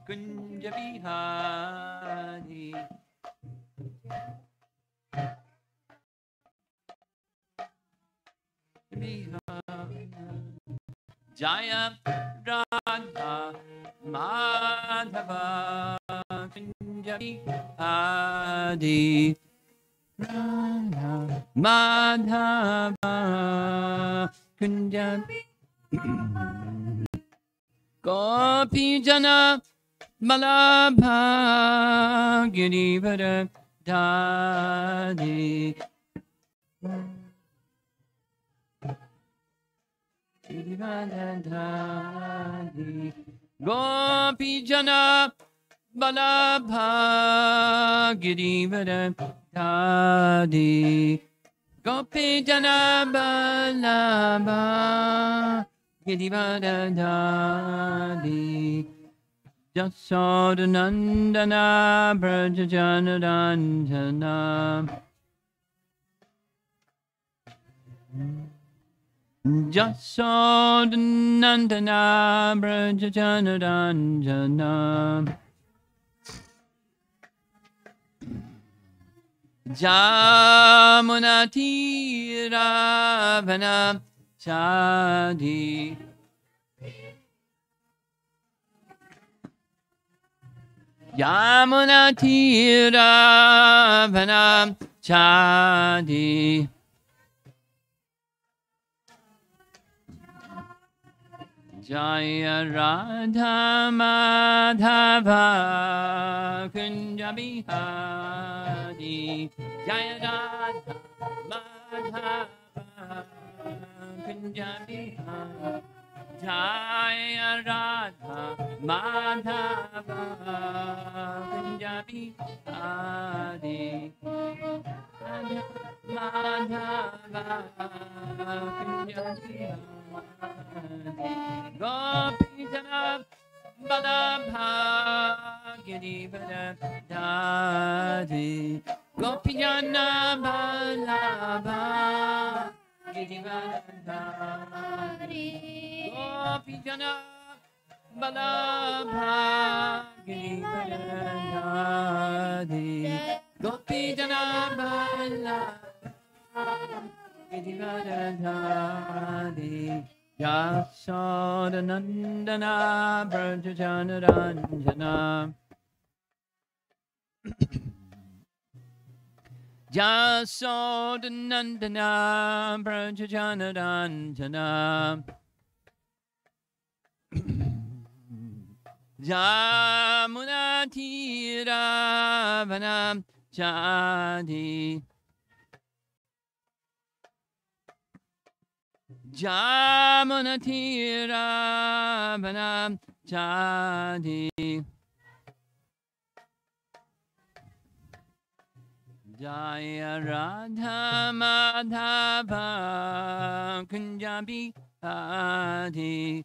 Kunja Bihari. Jaya Radha Madhava Kunja Bihari. Radha Madhava Kunja Gopi Jana Malabha Girivara Dhari. Gopi Jana Balabha Girivara Dhari. Gopi Jana Balabha Girivara Dhari. Jasodanandana Brajajanaranjana. Jasodanandana Brajajanaranjana. Jamunati Ravana Chadi. Yamunati Ravana Chadi. Jaya Radha Madhava Kunja Bihari. Jaya Radha Madhava Kunja Bihari. Jaya Radha Madhava Kunja Bihari. Madhava Kunja Bihari. Gopi Jana Balabha Girivara Dhari. Gopi Jana Balabha Girivara Dhari. Gopi Jana Balabha Girivara Dhari. Gopi Jana Balabha Girivara Dhari. Yasodanandana Brajajanaranjana. Yasodanandana Brajajanaranjana. Jamunati Ravana Chadi. Jamunati Ravana Chadi. Jaya Radha Madhava Kunja Bihari.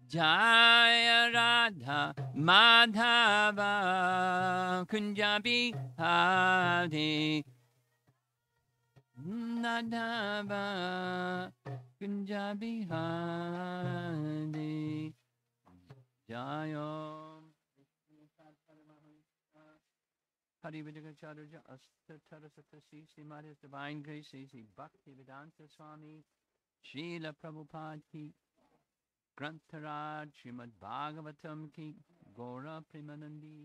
Jaya Radha Madhava Kunja Bihari. Madhava Kunja Bihari. Jaya Hari Vidikacharya Astatarasatasi Srimati Divine Grace Sri Bhakti Vedanta Swami Srila Prabhupada Ki Grantharaj Srimad Bhagavatam Ki Gora Premanandi.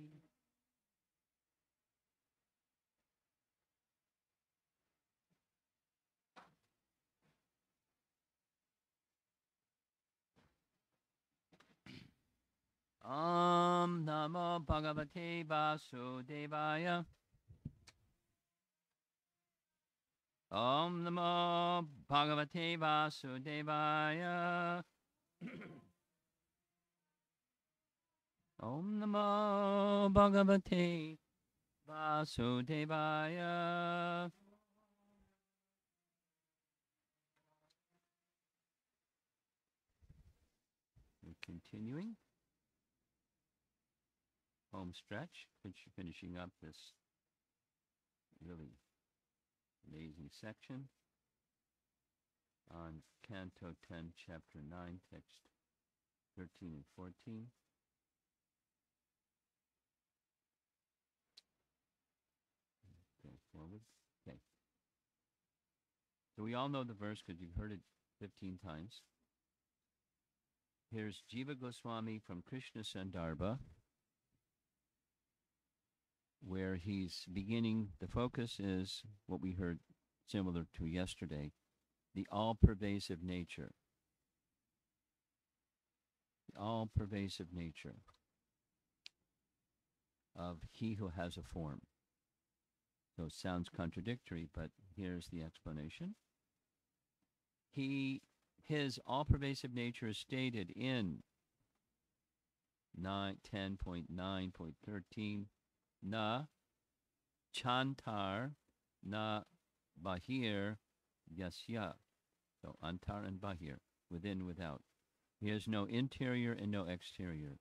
Om Namo Bhagavate Vasudevaya. Om Namo Bhagavate Vasudevaya. Om Namo Bhagavate Vasudevaya. Continuing. Home stretch, finishing up this really amazing section. on Canto 10, Chapter 9, text 13 and 14. Go forward. Okay. So we all know the verse because you've heard it 15 times. Here's Jiva Goswami from Krishna Sandarbha, where he's beginning. The focus is what we heard similar to yesterday, the all-pervasive nature. The all-pervasive nature of he who has a form. So it sounds contradictory, but here's the explanation. His all-pervasive nature is stated in 10.9.13, na chantar na bahir yasya. So antar and bahir, within, without. He has no interior and no exterior.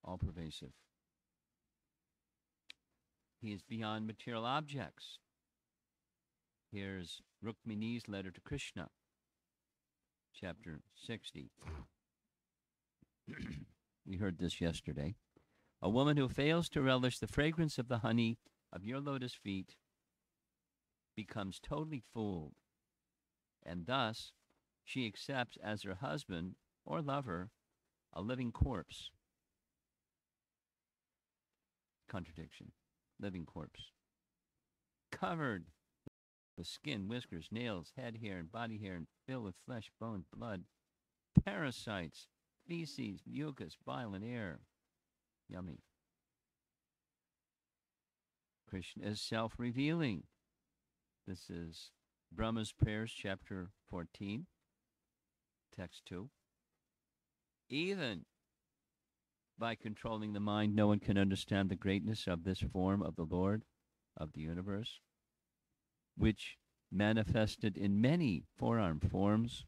All-pervasive. He is beyond material objects. Here's Rukmini's letter to Krishna, chapter 60. We heard this yesterday. A woman who fails to relish the fragrance of the honey of your lotus feet becomes totally fooled, and thus she accepts as her husband or lover a living corpse. Contradiction. Living corpse. Covered with skin, whiskers, nails, head hair, and body hair, and filled with flesh, bone, blood, parasites, feces, mucus, bile, and air. Yummy. Krishna is self-revealing. This is Brahma's Prayers, chapter 14, text 2. Even by controlling the mind, no one can understand the greatness of this form of the Lord of the universe, which manifested in many forearm forms,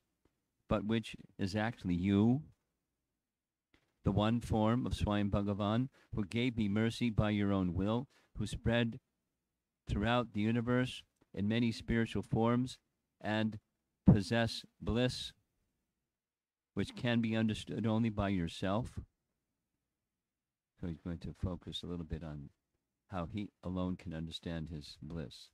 but which is actually you, the one form of Swayam Bhagavan, who gave me mercy by your own will, who spread throughout the universe in many spiritual forms and possess bliss, which can be understood only by yourself. So he's going to focus a little bit on how he alone can understand his bliss.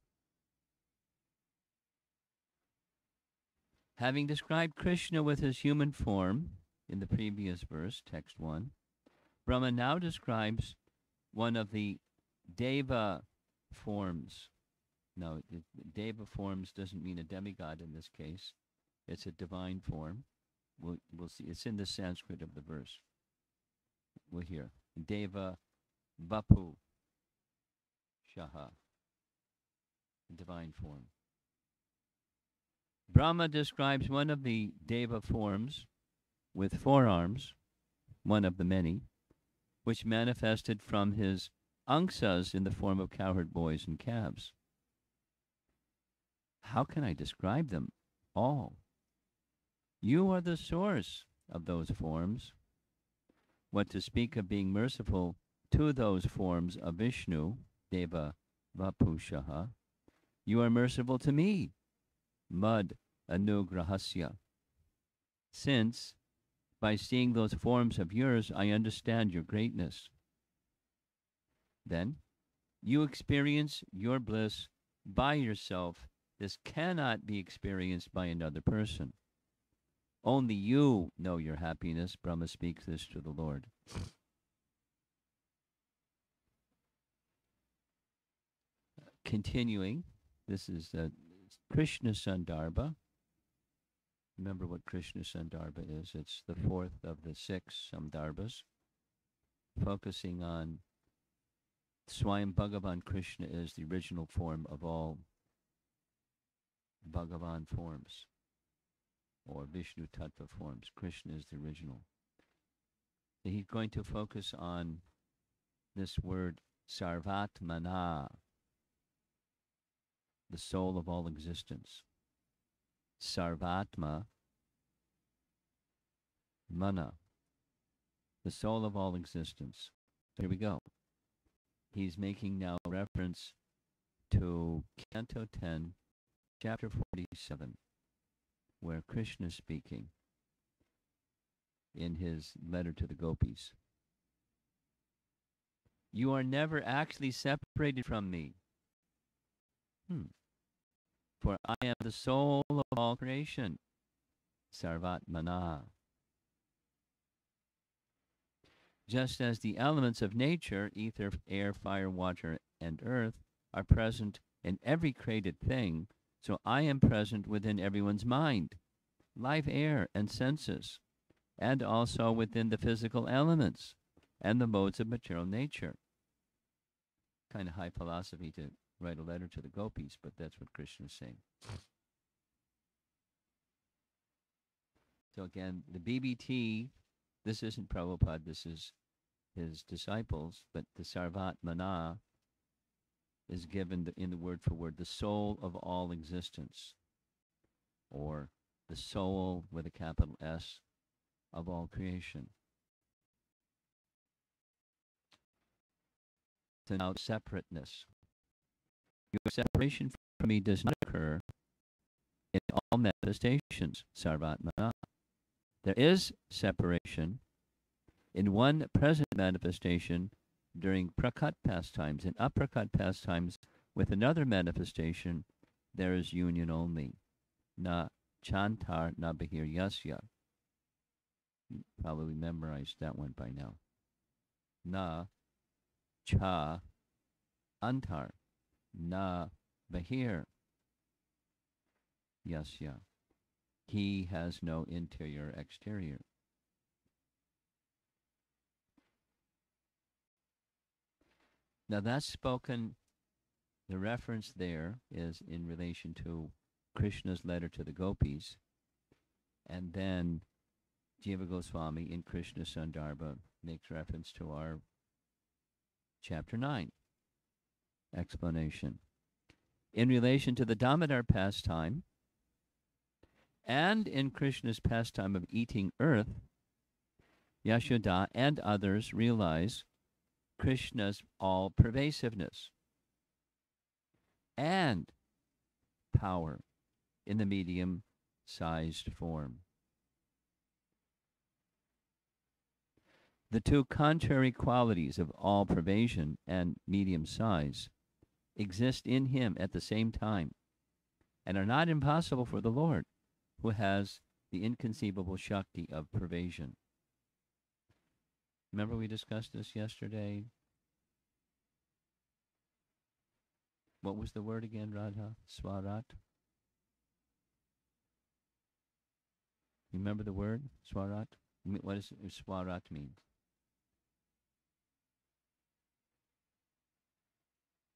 Having described Krishna with his human form in the previous verse, text 1, Brahma now describes one of the Deva forms. No, Deva forms doesn't mean a demigod in this case. It's a divine form. We'll see. It's in the Sanskrit of the verse. We'll hear. Deva Vapu Shaha. Divine form. Brahma describes one of the Deva forms with forearms, one of the many, which manifested from his angsas in the form of cowherd boys and calves. How can I describe them all? You are the source of those forms. What to speak of being merciful to those forms of Vishnu, Deva Vapushaha, you are merciful to me, Mad Anugrahasya. Since, by seeing those forms of yours, I understand your greatness. Then, you experience your bliss by yourself. This cannot be experienced by another person. Only you know your happiness. Brahma speaks this to the Lord. Continuing, this is Krishna Sandarbha. Remember what Krishna Sandarbha is. It's the fourth of the 6 Sandarbhas, focusing on Swayam Bhagavan. Krishna is the original form of all Bhagavan forms, or Vishnu Tattva forms. Krishna is the original. So he's going to focus on this word Sarvatmana, the soul of all existence. Sarvatma Mana, the soul of all existence. Here we go. He's making now reference to Canto 10, chapter 47, where Krishna is speaking in his letter to the gopis. You are never actually separated from me. For I am the soul of all creation. Sarvatmana. Just as the elements of nature, ether, air, fire, water, and earth, are present in every created thing, so I am present within everyone's mind, life, air, and senses, and also within the physical elements and the modes of material nature. Kind of high philosophy to write a letter to the gopis, but that's what Krishna is saying. So again, the BBT, this isn't Prabhupada, this is his disciples, but the Sarvatmana is given in the word for word, the soul of all existence, or the soul with a capital S of all creation. So now separateness. Your separation from me does not occur in all manifestations, Sarvatmana. There is separation in one present manifestation during prakat pastimes. In aprakat pastimes with another manifestation, there is union only. Na chantar na bahir yasya. You probably memorized that one by now. Na cha antar na bahir yasya. He has no interior exterior. Now that's spoken, the reference there is in relation to Krishna's letter to the gopis, and then Jiva Goswami in Krishna Sandarbha makes reference to our chapter 9 explanation. In relation to the Damodar pastime, and in Krishna's pastime of eating earth, Yashoda and others realize Krishna's all-pervasiveness and power in the medium-sized form. The two contrary qualities of all-pervasion and medium size exist in him at the same time and are not impossible for the Lord, who has the inconceivable Shakti of pervasion. Remember we discussed this yesterday? What was the word again, Radha? Swarat? You remember the word, Swarat? What does Swarat mean?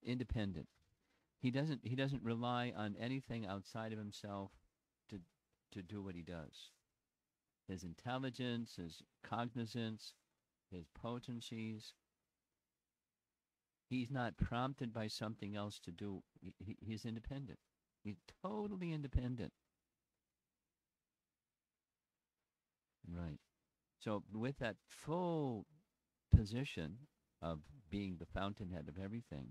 Independent. He doesn't rely on anything outside of himself to do what he does. His intelligence, his cognizance, his potencies. He's not prompted by something else to do. He's independent. He's totally independent. Right. So with that full position of being the fountainhead of everything,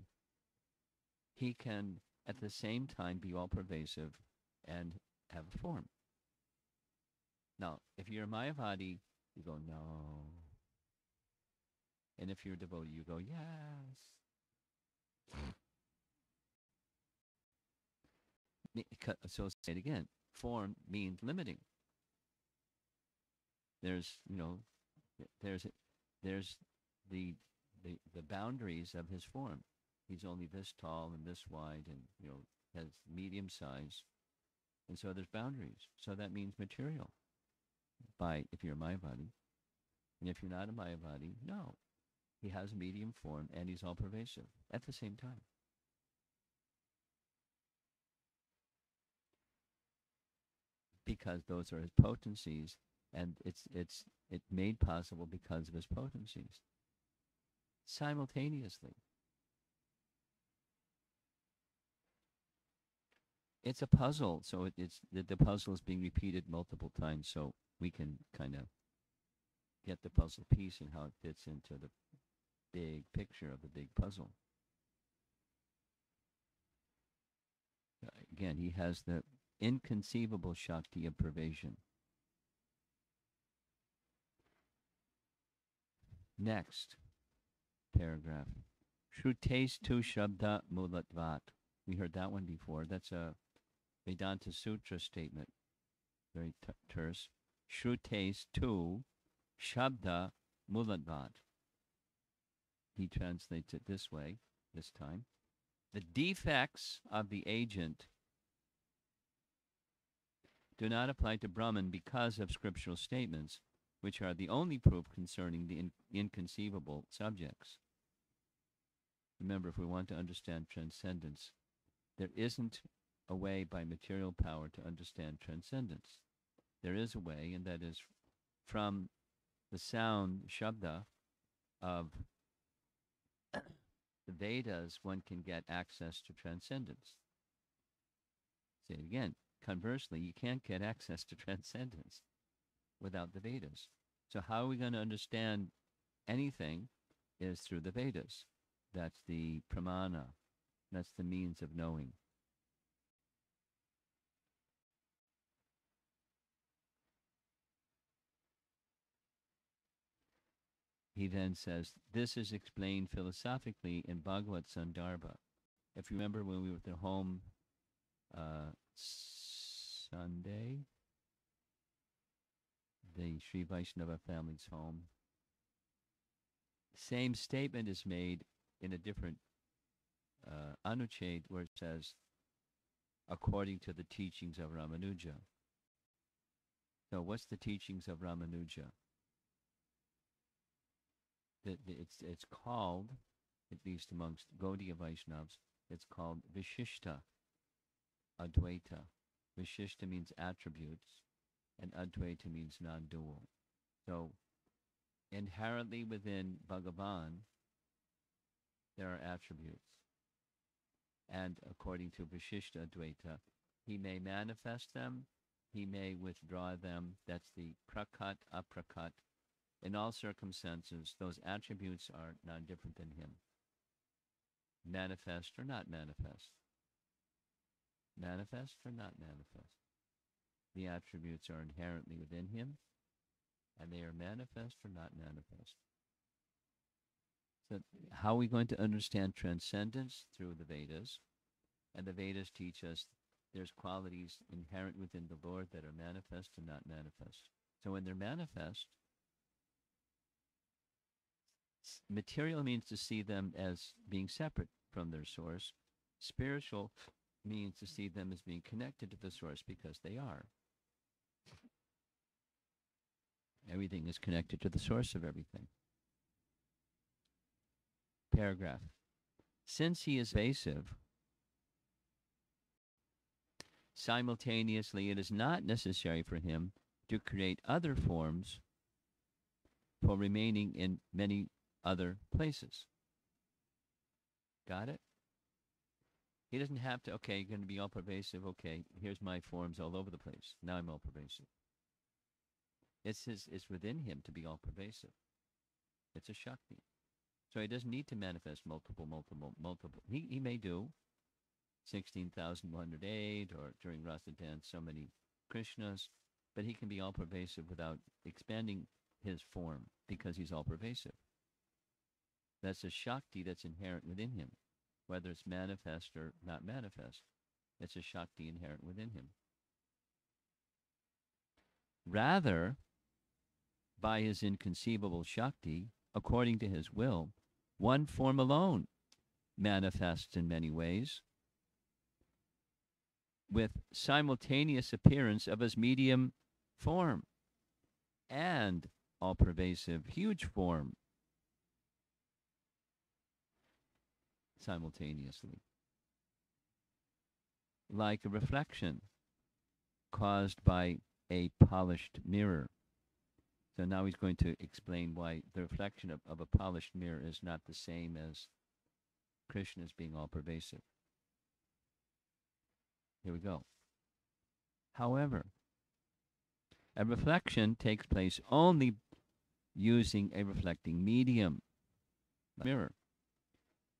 he can at the same time be all pervasive and have a form. Now, if you're a Mayavadi, you go, no. And if you're a devotee, you go, yes. So say it again. Form means limiting. There's the boundaries of his form. He's only this tall and this wide, and has medium size, and so there's boundaries. So that means material. If you're a Mayavadi, and if you're not a Mayavadi, no, he has a medium form and he's all pervasive at the same time. Because those are his potencies, and it's made possible because of his potencies. Simultaneously. It's a puzzle, so the puzzle is being repeated multiple times, so we can kind of get the puzzle piece and how it fits into the big picture of the big puzzle. Again, he has the inconceivable Shakti of pervasion. Next paragraph. Shrutesh tu shabda mulatvat. We heard that one before. That's a Vedanta Sutra statement. Very terse. Shrutesh tu shabda mulatvat. He translates it this way, this time. The defects of the agent do not apply to Brahman because of scriptural statements, which are the only proof concerning the inconceivable subjects. Remember, if we want to understand transcendence, there isn't a way by material power to understand transcendence. There is a way, and that is from the sound, shabda, of the Vedas, one can get access to transcendence. Say it again. Conversely, you can't get access to transcendence without the Vedas. So how are we going to understand anything is through the Vedas. That's the pramana. That's the means of knowing. He then says, this is explained philosophically in Bhagavad Sandarbha. If you remember when we were at their home Sunday, the Sri Vaishnava family's home, same statement is made in a different Anuched where it says, according to the teachings of Ramanuja. So what's the teachings of Ramanuja? It's called, at least amongst Gaudiya Vaishnavas, it's called Vishishta Advaita. Vishishta means attributes, and Advaita means non-dual. So inherently within Bhagavan, there are attributes. And according to Vishishta Advaita, he may manifest them, he may withdraw them. That's the prakat, aprakat. In all circumstances, those attributes are not different than him. Manifest or not manifest. Manifest or not manifest. The attributes are inherently within him, and they are manifest or not manifest. So how are we going to understand transcendence? Through the Vedas. And the Vedas teach us there's qualities inherent within the Lord that are manifest and not manifest. So when they're manifest, material means to see them as being separate from their source. Spiritual means to see them as being connected to the source because they are. Everything is connected to the source of everything. Paragraph. Since he is evasive, simultaneously it is not necessary for him to create other forms for remaining in many other places. Got it? He doesn't have to, okay, you're going to be all pervasive. Okay, here's my forms all over the place. Now I'm all pervasive. It's within him to be all pervasive. It's a Shakti. So he doesn't need to manifest multiple. He may do 16,108 or during Rasa dance so many Krishnas, but he can be all pervasive without expanding his form because he's all pervasive. That's a Shakti that's inherent within him, whether it's manifest or not manifest. It's a Shakti inherent within him. Rather, by his inconceivable Shakti, according to his will, one form alone manifests in many ways, with simultaneous appearance of his medium form and all-pervasive huge form simultaneously, like a reflection caused by a polished mirror. So now he's going to explain why the reflection of a polished mirror is not the same as Krishna's being all-pervasive. Here we go. However, a reflection takes place only using a reflecting medium, mirror,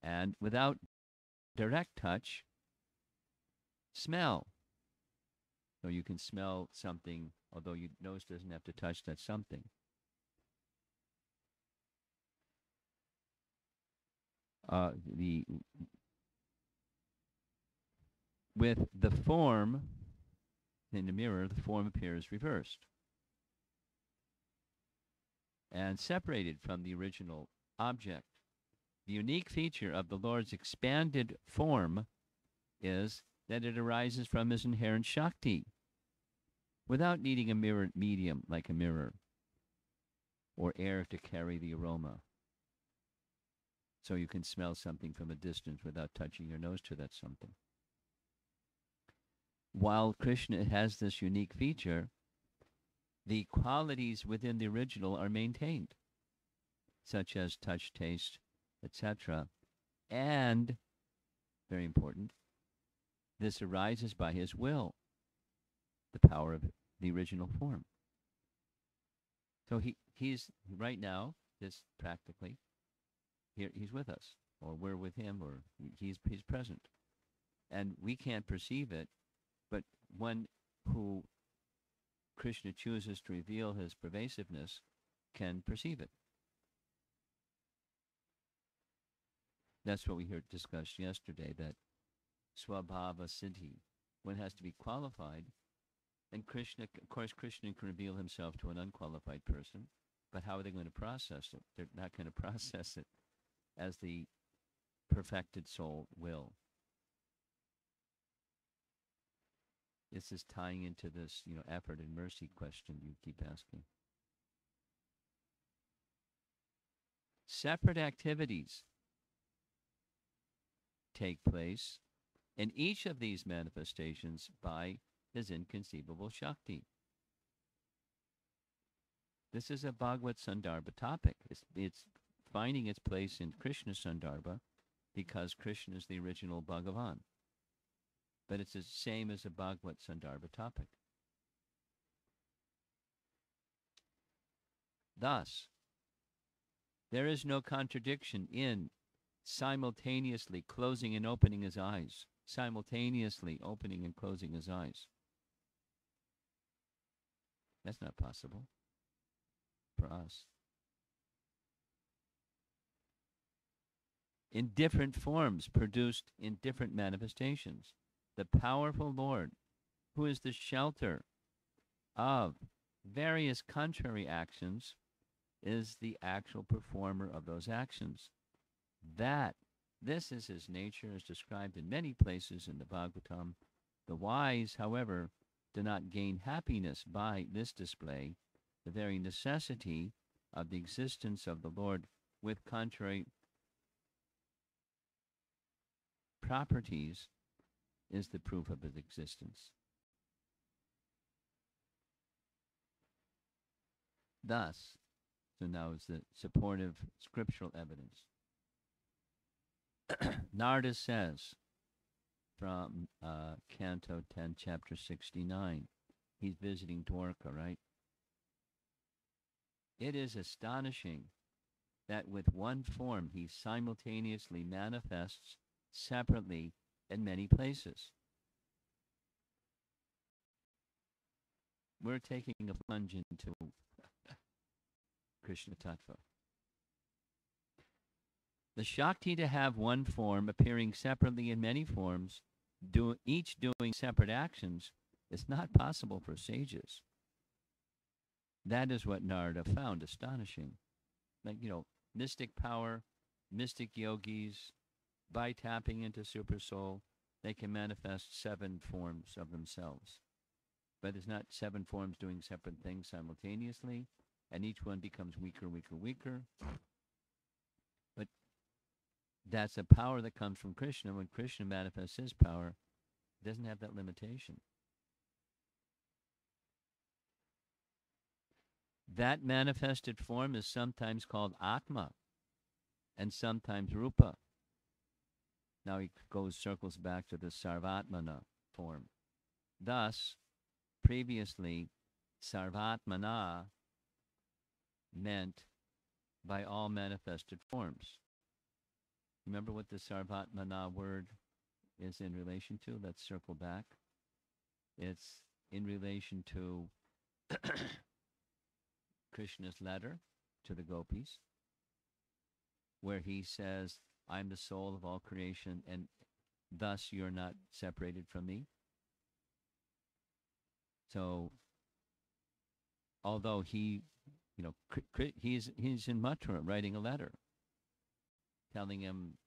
and without direct touch, Smell. So you can smell something, although your nose doesn't have to touch that something. The With the form in the mirror, the form appears reversed and separated from the original object. The unique feature of the Lord's expanded form is that it arises from his inherent Shakti without needing a mirrored medium like a mirror or air to carry the aroma. So you can smell something from a distance without touching your nose to that something. While Krishna has this unique feature, the qualities within the original are maintained, such as touch, taste, etc. And, very important, this arises by his will, the power of the original form. So he's right now, this practically, here he's with us, or we're with him, or he's present. And we can't perceive it, but one who Krishna chooses to reveal his pervasiveness can perceive it. That's what we heard discussed yesterday, that Swabhava Siddhi, one has to be qualified. And Krishna, of course, Krishna can reveal himself to an unqualified person, but how are they going to process it? They're not going to process it as the perfected soul will. This is tying into this, effort and mercy question you keep asking. Separate activities take place in each of these manifestations by his inconceivable Shakti. This is a Bhagavad Sandarbha topic. It's finding its place in Krishna Sandarbha because Krishna is the original Bhagavan. But it's the same as a Bhagavad Sandarbha topic. Thus, there is no contradiction in simultaneously closing and opening his eyes, simultaneously opening and closing his eyes. That's not possible for us. In different forms, produced in different manifestations, the powerful Lord, who is the shelter of various contrary actions, is the actual performer of those actions. This is his nature, as described in many places in the Bhagavatam. The wise, however, do not gain happiness by this display. The very necessity of the existence of the Lord with contrary properties is the proof of his existence. Thus, so now is the supportive scriptural evidence. Narada says from Canto 10, Chapter 69, he's visiting Dwarka, right? It is astonishing that with one form he simultaneously manifests separately in many places. We're taking a plunge into Krishna Tattva. The Shakti to have one form appearing separately in many forms, each doing separate actions, is not possible for sages. That is what Narada found astonishing. Like, mystic power, mystic yogis, by tapping into Super Soul, they can manifest 7 forms of themselves. But it's not 7 forms doing separate things simultaneously, and each one becomes weaker, weaker, weaker. But that's a power that comes from Krishna. When Krishna manifests his power, it doesn't have that limitation. That manifested form is sometimes called Atma and sometimes Rupa. Now he circles back to the Sarvatmana form. Thus, previously, Sarvatmana meant by all manifested forms. Remember what the Sarvatmana word is in relation to. Let's circle back. It's in relation to Krishna's letter to the gopis, where he says, I'm the soul of all creation, and thus you're not separated from me. So, although he, he's in Mathura writing a letter, telling him,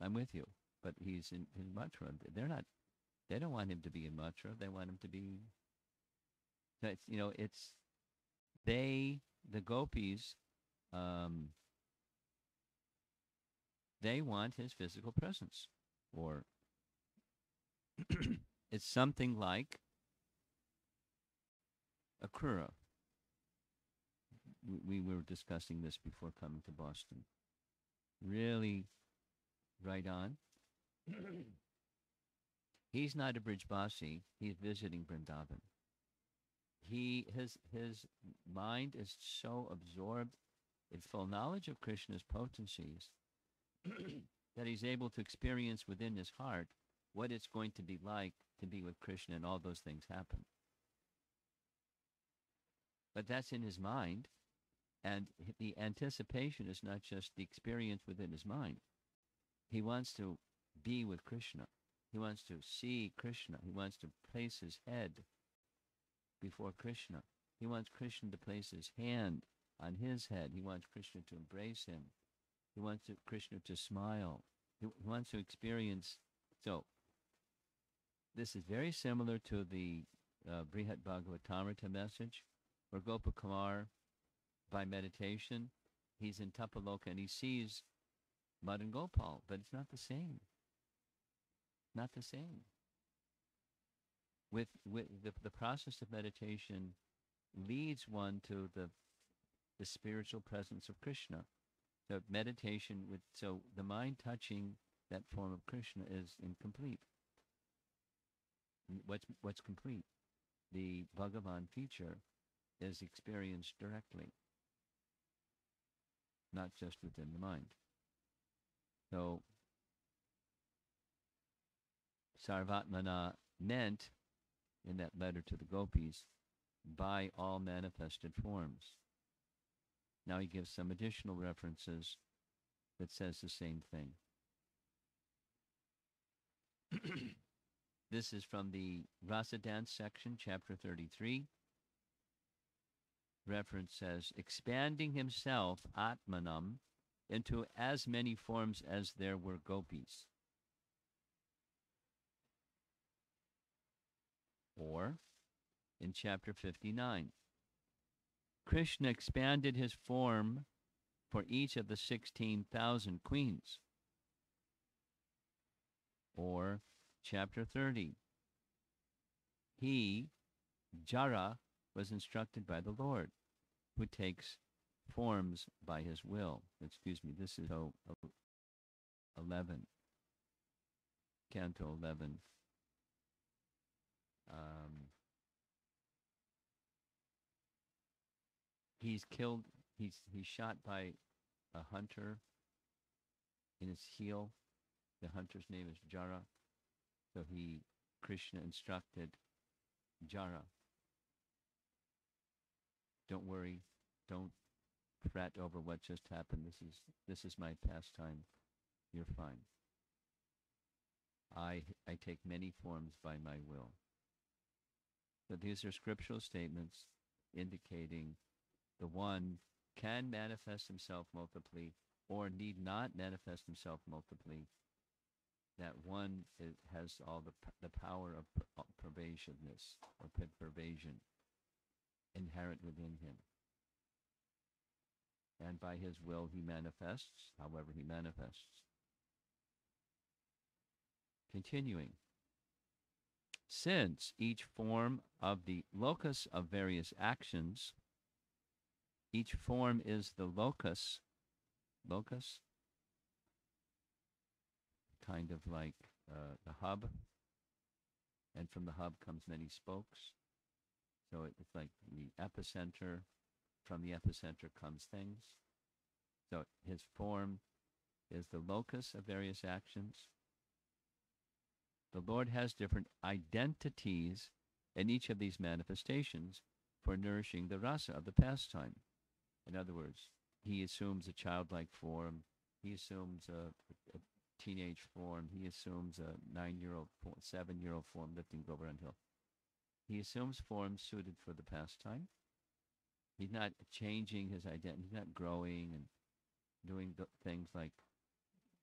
I'm with you, but he's in Mathura. They don't want him to be in Mathura. They want him to be. It's the gopis. They want his physical presence, or it's something like a Akrura. We were discussing this before coming to Boston. Really right on. He's not a Brijbasi. He's visiting Vrindavan. His mind is so absorbed in full knowledge of Krishna's potencies that he's able to experience within his heart what it's going to be like to be with Krishna, and all those things happen. But that's in his mind, and the anticipation is not just the experience within his mind. He wants to be with Krishna. He wants to see Krishna. He wants to place his head before Krishna. He wants Krishna to place his hand on his head. He wants Krishna to embrace him. He wants Krishna to smile. He wants to experience. So, this is very similar to the Brihat Bhagavatamrita message, where Gopakumar, by meditation, he's in Tapaloka and he sees Madan Gopal, but it's not the same. Not the same. With the process of meditation leads one to the spiritual presence of Krishna. So meditation so the mind touching that form of Krishna is incomplete. What's complete? The Bhagavan feature is experienced directly, not just within the mind. So Sarvatmana meant in that letter to the gopis by all manifested forms. Now he gives some additional references that says the same thing. This is from the Rasa Dance section, chapter 33. Reference says, expanding himself, Atmanam, into as many forms as there were gopis. Or, in chapter 59, Krishna expanded his form for each of the 16,000 queens. Or, chapter 30, he, Jara, was instructed by the Lord, who takes forms by his will. Excuse me, this is 11, Canto 11. He's killed, he's shot by a hunter in his heel. The hunter's name is Jara. So Krishna instructed Jara, don't worry, don't fret over what just happened. This is my pastime. You're fine. I take many forms by my will. So these are scriptural statements indicating the one can manifest himself multiply or need not manifest himself multiply. That one has all the power of pervasiveness or pervasion inherent within him. And by his will he manifests, however he manifests. Continuing. Since each form of the locus of various actions, each form is the locus, kind of like the hub, and from the hub comes many spokes. So it's like the epicenter. From the epicenter comes things. So his form is the locus of various actions. The Lord has different identities in each of these manifestations for nourishing the rasa of the pastime. In other words, he assumes a childlike form, he assumes a teenage form, he assumes a 9-year-old, 7-year-old form lifting Govardhan Hill. He assumes forms suited for the pastime. He's not changing his identity, he's not growing and doing things like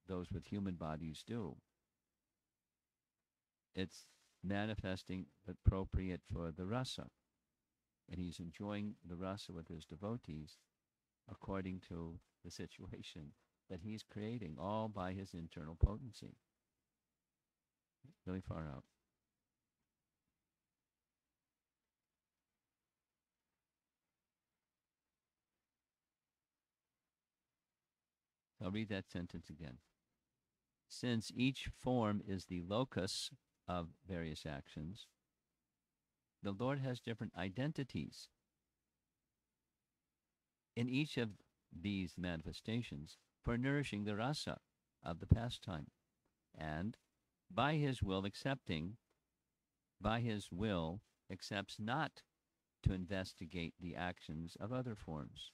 those with human bodies do. It's manifesting appropriate for the rasa. And he's enjoying the rasa with his devotees according to the situation that he's creating, all by his internal potency. Really far out. I'll read that sentence again. Since each form is the locus of various actions, the Lord has different identities in each of these manifestations for nourishing the rasa of the pastime, and by his will accepts not to investigate the actions of other forms.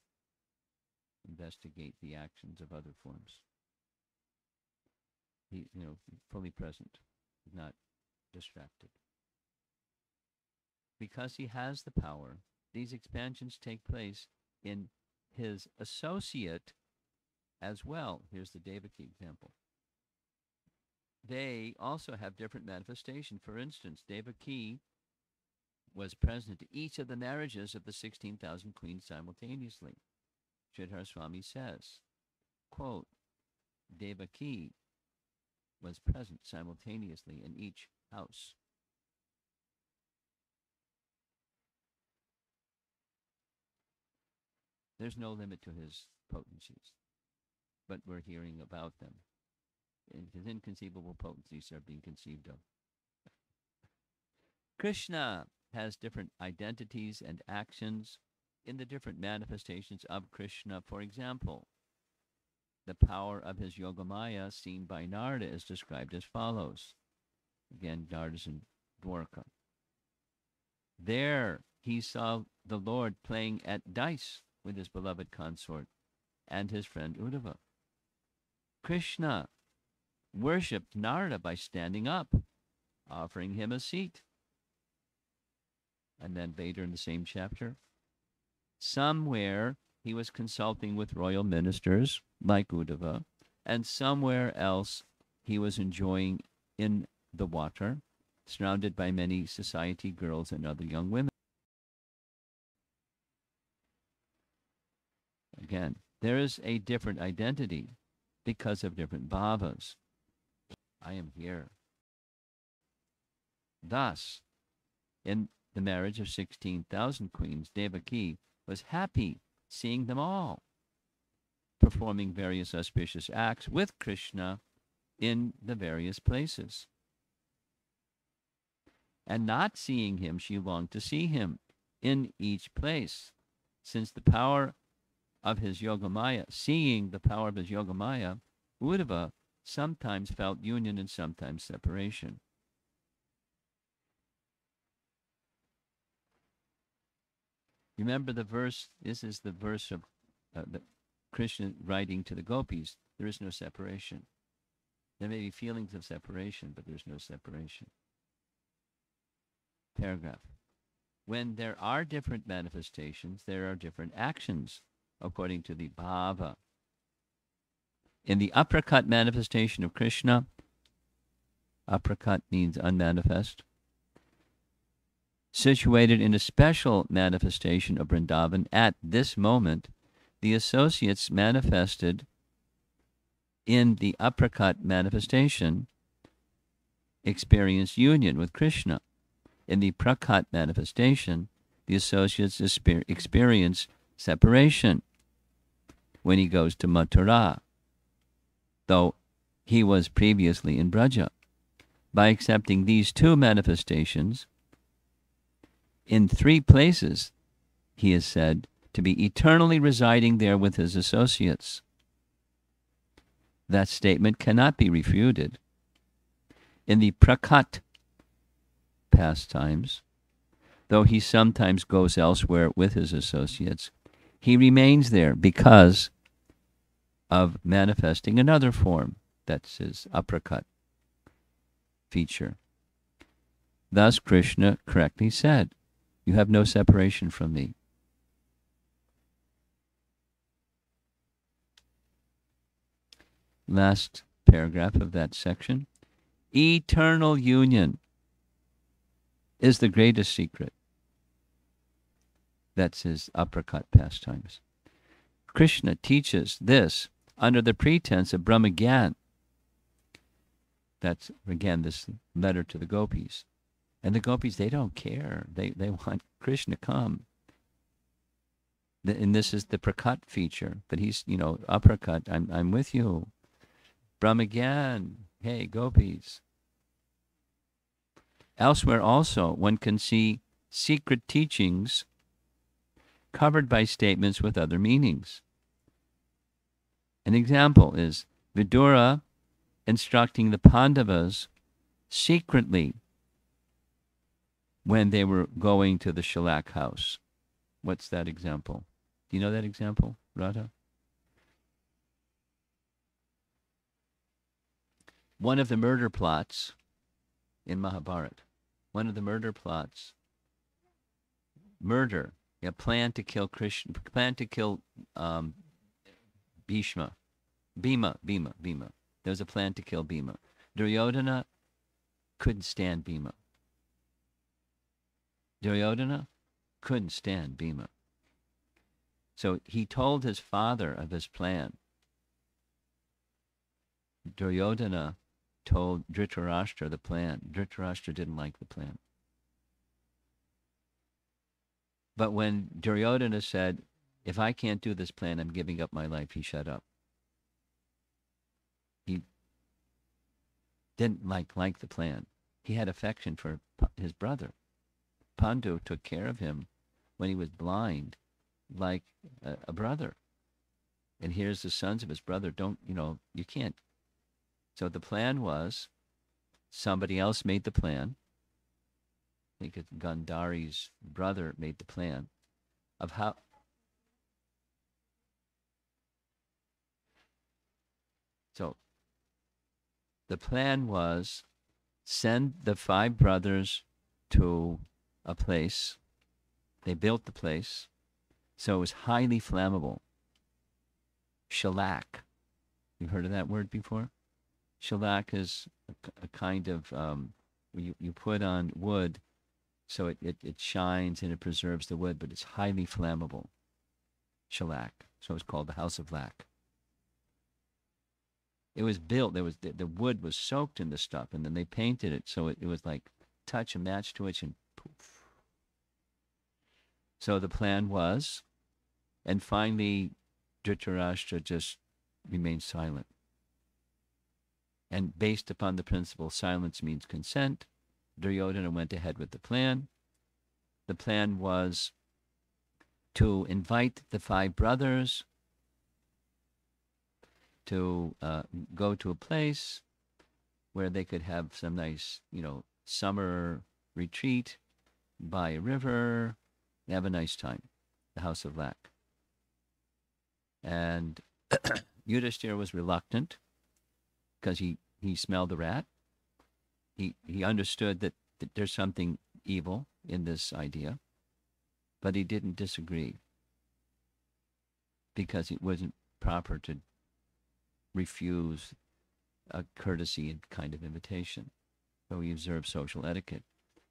Investigate the actions of other forms. He, fully present, not distracted. Because he has the power, these expansions take place in his associate as well. Here's the Devaki example. They also have different manifestation. For instance, Devaki was present at each of the marriages of the 16,000 queens simultaneously. Sridhar Swami says, quote, Devaki was present simultaneously in each house. There's no limit to his potencies, but we're hearing about them. And his inconceivable potencies are being conceived of. Krishna has different identities and actions in the different manifestations of Krishna. For example, the power of his Yogamaya seen by Narada is described as follows. Again, Narada's in Dwarka. There he saw the Lord playing at dice with his beloved consort and his friend Uddhava. Krishna worshipped Narada by standing up, offering him a seat. And then later in the same chapter, somewhere he was consulting with royal ministers like Uddhava, and somewhere else he was enjoying in the water, surrounded by many society girls and other young women. Again, there is a different identity because of different bhavas. I am here. Thus, in the marriage of 16,000 queens, Devaki was happy seeing them all performing various auspicious acts with Krishna in the various places. And not seeing him, she longed to see him in each place, since the power of his Yogamaya, seeing the power of his Yogamaya, Uddhava sometimes felt union and sometimes separation. Remember the verse, this is the verse of the Krishna writing to the gopis, there is no separation. There may be feelings of separation, but there's no separation. Paragraph. When there are different manifestations, there are different actions, according to the bhava. In the aprakat manifestation of Krishna, aprakat means unmanifest, situated in a special manifestation of Vrindavan at this moment, the associates manifested in the aprakat manifestation experienced union with Krishna. In the prakat manifestation, the associates experience separation when he goes to Mathura, though he was previously in Braja. By accepting these two manifestations, in three places, he is said to be eternally residing there with his associates. That statement cannot be refuted. In the prakat pastimes, though he sometimes goes elsewhere with his associates, he remains there because of manifesting another form. That's his aprakat feature. Thus Krishna correctly said, "You have no separation from me." Last paragraph of that section. Eternal union is the greatest secret. That's his aprakat pastimes. Krishna teaches this under the pretense of Brahmagyan. That's, again, this letter to the gopis. And the gopis, they don't care. They want Krishna to come. And this is the prakat feature. But he's, aprakat, I'm with you. Brahmagyan, hey, gopis. Elsewhere also, one can see secret teachings covered by statements with other meanings. An example is Vidura instructing the Pandavas secretly when they were going to the Shalak house. What's that example? Do you know that example, Radha? One of the murder plots in Mahabharata. One of the murder plots. Murder. A plan to kill Krishna. Plan to kill Bhishma. Bhima. There was a plan to kill Bhima. Duryodhana couldn't stand Bhima. Duryodhana couldn't stand Bhima. So he told his father of his plan. Duryodhana told Dhritarashtra the plan. Dhritarashtra didn't like the plan. But when Duryodhana said, "If I can't do this plan, I'm giving up my life," he shut up. He didn't like the plan. He had affection for his brother. Pandu took care of him when he was blind, like a brother. And here's the sons of his brother. You can't. So the plan was, somebody else made the plan. I think it's Gandhari's brother made the plan of how. So the plan was, send the 5 brothers to a place. They built the place. So it was highly flammable. Shellac. You've heard of that word before? Shellac is a kind of, you put on wood so it shines and it preserves the wood, but it's highly flammable. Shellac. So it's called the House of Lac. It was built, the wood was soaked in the stuff, and then they painted it so it was like touch a match to it and poof. So the plan was, and finally Dhritarashtra just remained silent. And based upon the principle silence means consent, Duryodhana went ahead with the plan. The plan was to invite the 5 brothers to go to a place where they could have some nice, summer retreat by a river, have a nice time, the House of Lac. And Yudhishthira was reluctant because he smelled the rat. He understood that there's something evil in this idea, but he didn't disagree because it wasn't proper to refuse a courtesy and kind of invitation. So he observed social etiquette.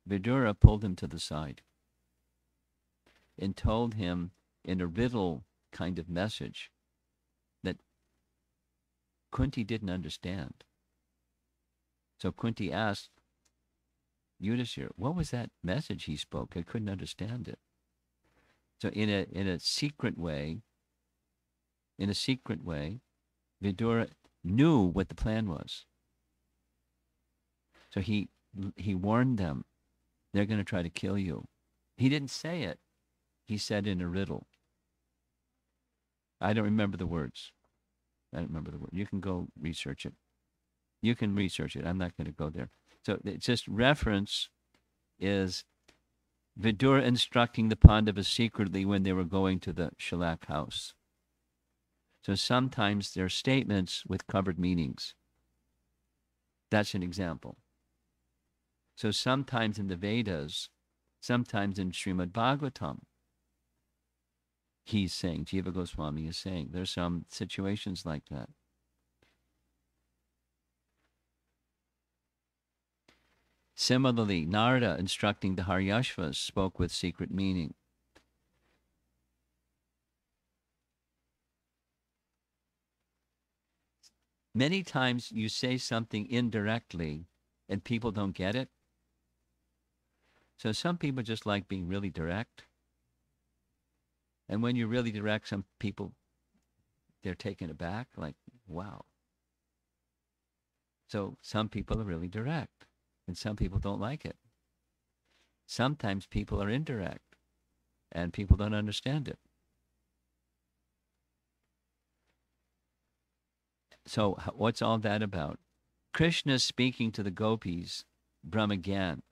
Vidura pulled him to the side and told him in a riddle kind of message that Kunti didn't understand. So Kunti asked Yudhishthira, what was that message he spoke? I couldn't understand it. So in a secret way, Vidura knew what the plan was. So he warned them, they're going to try to kill you. He didn't say it. He said in a riddle. I don't remember the words. You can go research it. I'm not going to go there. So it's just reference is Vidura instructing the Pandavas secretly when they were going to the Shalak house. So sometimes there are statements with covered meanings. That's an example. So sometimes in the Vedas, sometimes in Srimad Bhagavatam, he's saying, Jiva Goswami is saying, there's some situations like that. Similarly, Narada instructing the Haryashvas spoke with secret meaning. Many times you say something indirectly and people don't get it. So some people just like being really direct. And when you're really direct, some people, they're taken aback, like, wow. So some people are really direct, and some people don't like it. Sometimes people are indirect, and people don't understand it. So what's all that about? Krishna speaking to the gopis, Brahmagyan.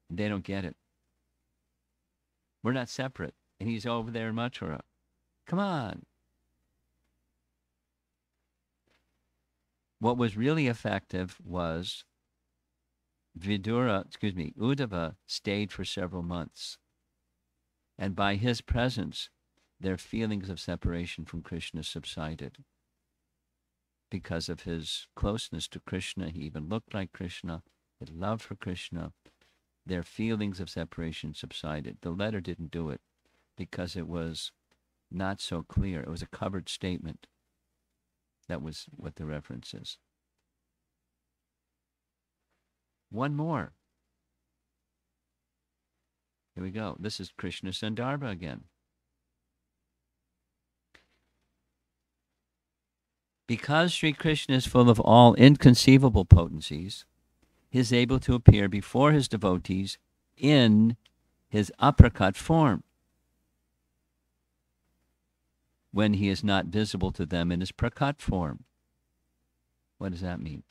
They don't get it. We're not separate. And he's over there in Mathura. Come on. What was really effective was Uddhava stayed for several months. And by his presence, their feelings of separation from Krishna subsided. Because of his closeness to Krishna, he even looked like Krishna, his love for Krishna, their feelings of separation subsided. The letter didn't do it because it was not so clear. It was a covered statement. That was what the reference is. One more. Here we go. This is Krishna Sandarbha again. Because Sri Krishna is full of all inconceivable potencies, he is able to appear before his devotees in his aprakat form when he is not visible to them in his prakat form. What does that mean?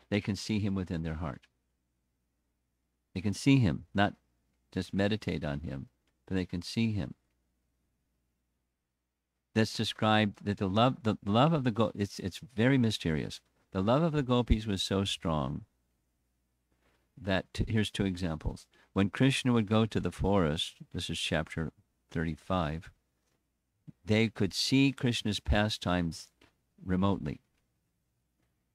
They can see him within their heart. They can see him, not just meditate on him, but they can see him. That's described that the love of the gopis, it's very mysterious. The love of the gopis was so strong that, here's two examples. When Krishna would go to the forest, this is chapter 35, they could see Krishna's pastimes remotely,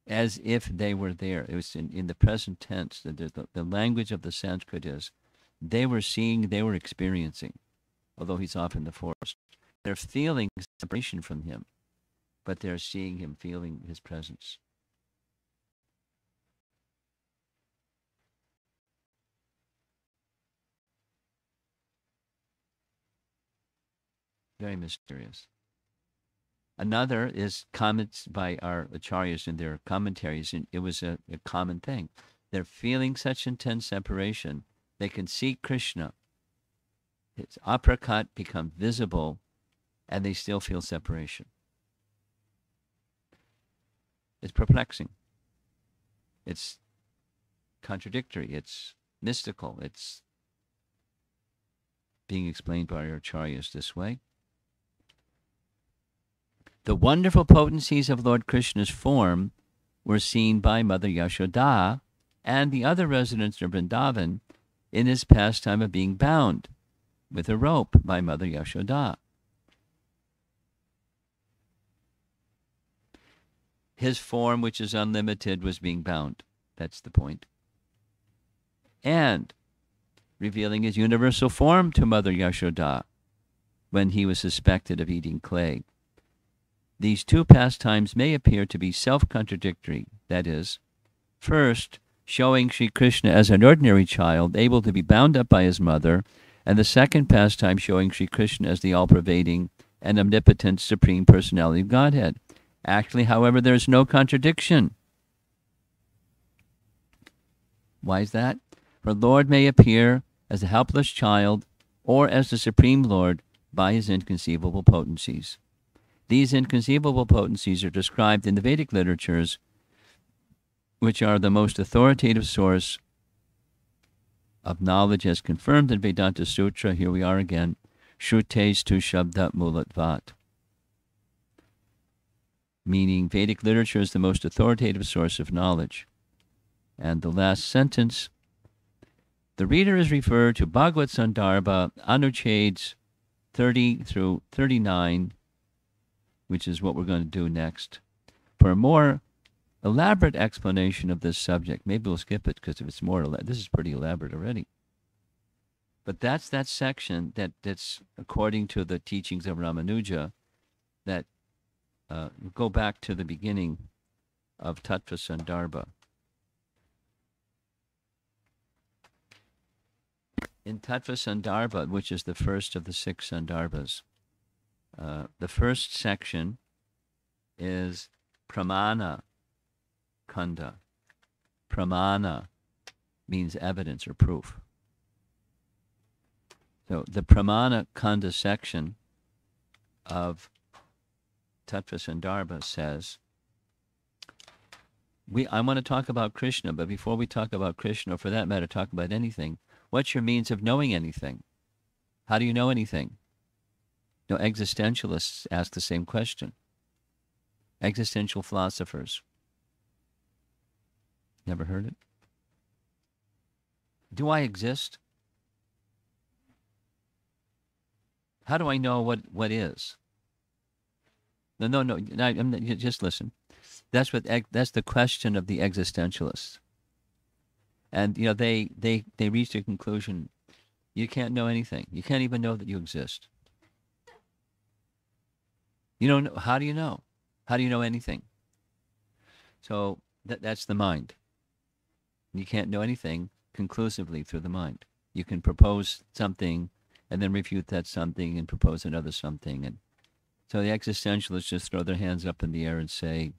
as if they were there. It was in the present tense. The language of the Sanskrit is, they were seeing, they were experiencing, although he's off in the forest. They're feeling separation from him, but they're seeing him, feeling his presence. Very mysterious. Another is comments by our acharyas in their commentaries, and it was a common thing. They're feeling such intense separation, they can see Krishna. His aprakat become visible, and they still feel separation. It's perplexing. It's contradictory. It's mystical. It's being explained by our acharyas this way. The wonderful potencies of Lord Krishna's form were seen by Mother Yashoda and the other residents of Vrindavan in his pastime of being bound with a rope by Mother Yashoda. His form, which is unlimited, was being bound. That's the point. And revealing his universal form to Mother Yashoda when he was suspected of eating clay. These two pastimes may appear to be self-contradictory. That is, first, showing Sri Krishna as an ordinary child, able to be bound up by his mother, and the second pastime showing Sri Krishna as the all-pervading and omnipotent Supreme Personality of Godhead. Actually, however, there is no contradiction. Why is that? For Lord may appear as a helpless child or as the Supreme Lord by his inconceivable potencies. These inconceivable potencies are described in the Vedic literatures which are the most authoritative source of knowledge as confirmed in Vedanta Sutra. Here we are again. Shrutes tu shabda mulatvat. Meaning Vedic literature is the most authoritative source of knowledge. And the last sentence, the reader is referred to Bhagavad Sandarbha, Anucheds 30 through 39, which is what we're going to do next, for a more elaborate explanation of this subject. Maybe we'll skip it because if it's more, this is pretty elaborate already. But that's that section that's according to the teachings of Ramanuja that go back to the beginning of Tattva Sandarbha. In Tattva Sandarbha, which is the first of the 6 Sandarbhas, the first section is Pramana Kanda. Pramana means evidence or proof. So the Pramana Kanda section of Tattva Sandarbha says, I want to talk about Krishna, but before we talk about Krishna, or for that matter, talk about anything, what's your means of knowing anything? How do you know anything? No, existentialists ask the same question. Existential philosophers. Never heard it? Do I exist? How do I know what is? No. Just listen. That's the question of the existentialists. And they reach a conclusion. You can't know anything. You can't even know that you exist. You don't know. How do you know? How do you know anything? So that's the mind. You can't know anything conclusively through the mind. You can propose something and then refute that something and propose another something. And so the existentialists just throw their hands up in the air and say,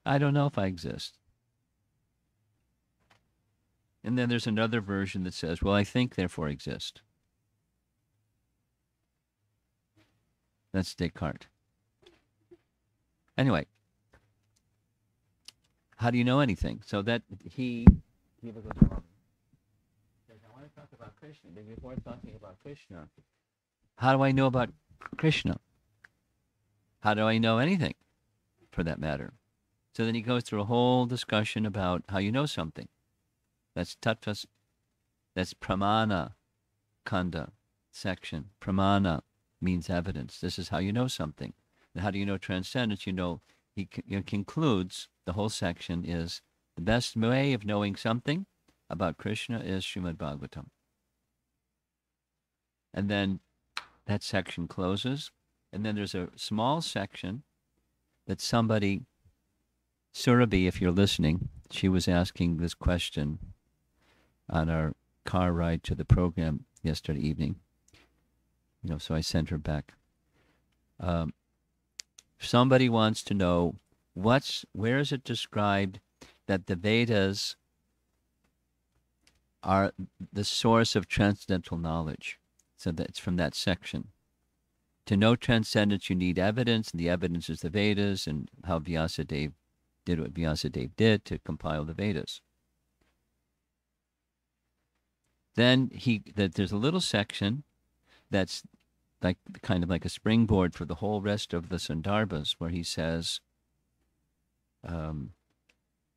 I don't know if I exist. And then there's another version that says, well, I think, therefore exist. That's Descartes. Anyway, how do you know anything? So that he was wrong. I want to talk about Krishna. Before talking about Krishna, how do I know about Krishna? How do I know anything, for that matter? So then he goes through a whole discussion about how you know something. That's tattvas. That's pramana kanda section. Pramana means evidence. This is how you know something. And how do you know transcendence? He concludes the whole section is the best way of knowing something about Krishna is Srimad Bhagavatam. And then that section closes. And then there's a small section that somebody, Surabhi, if you're listening, she was asking this question on our car ride to the program yesterday evening. So I sent her back. Somebody wants to know where is it described that the Vedas are the source of transcendental knowledge? So that's from that section. To know transcendence, you need evidence, and the evidence is the Vedas, and how Vyasadeva did what Vyasadeva did to compile the Vedas. Then there's a little section that's kind of like a springboard for the whole rest of the Sandarbhas, where he says,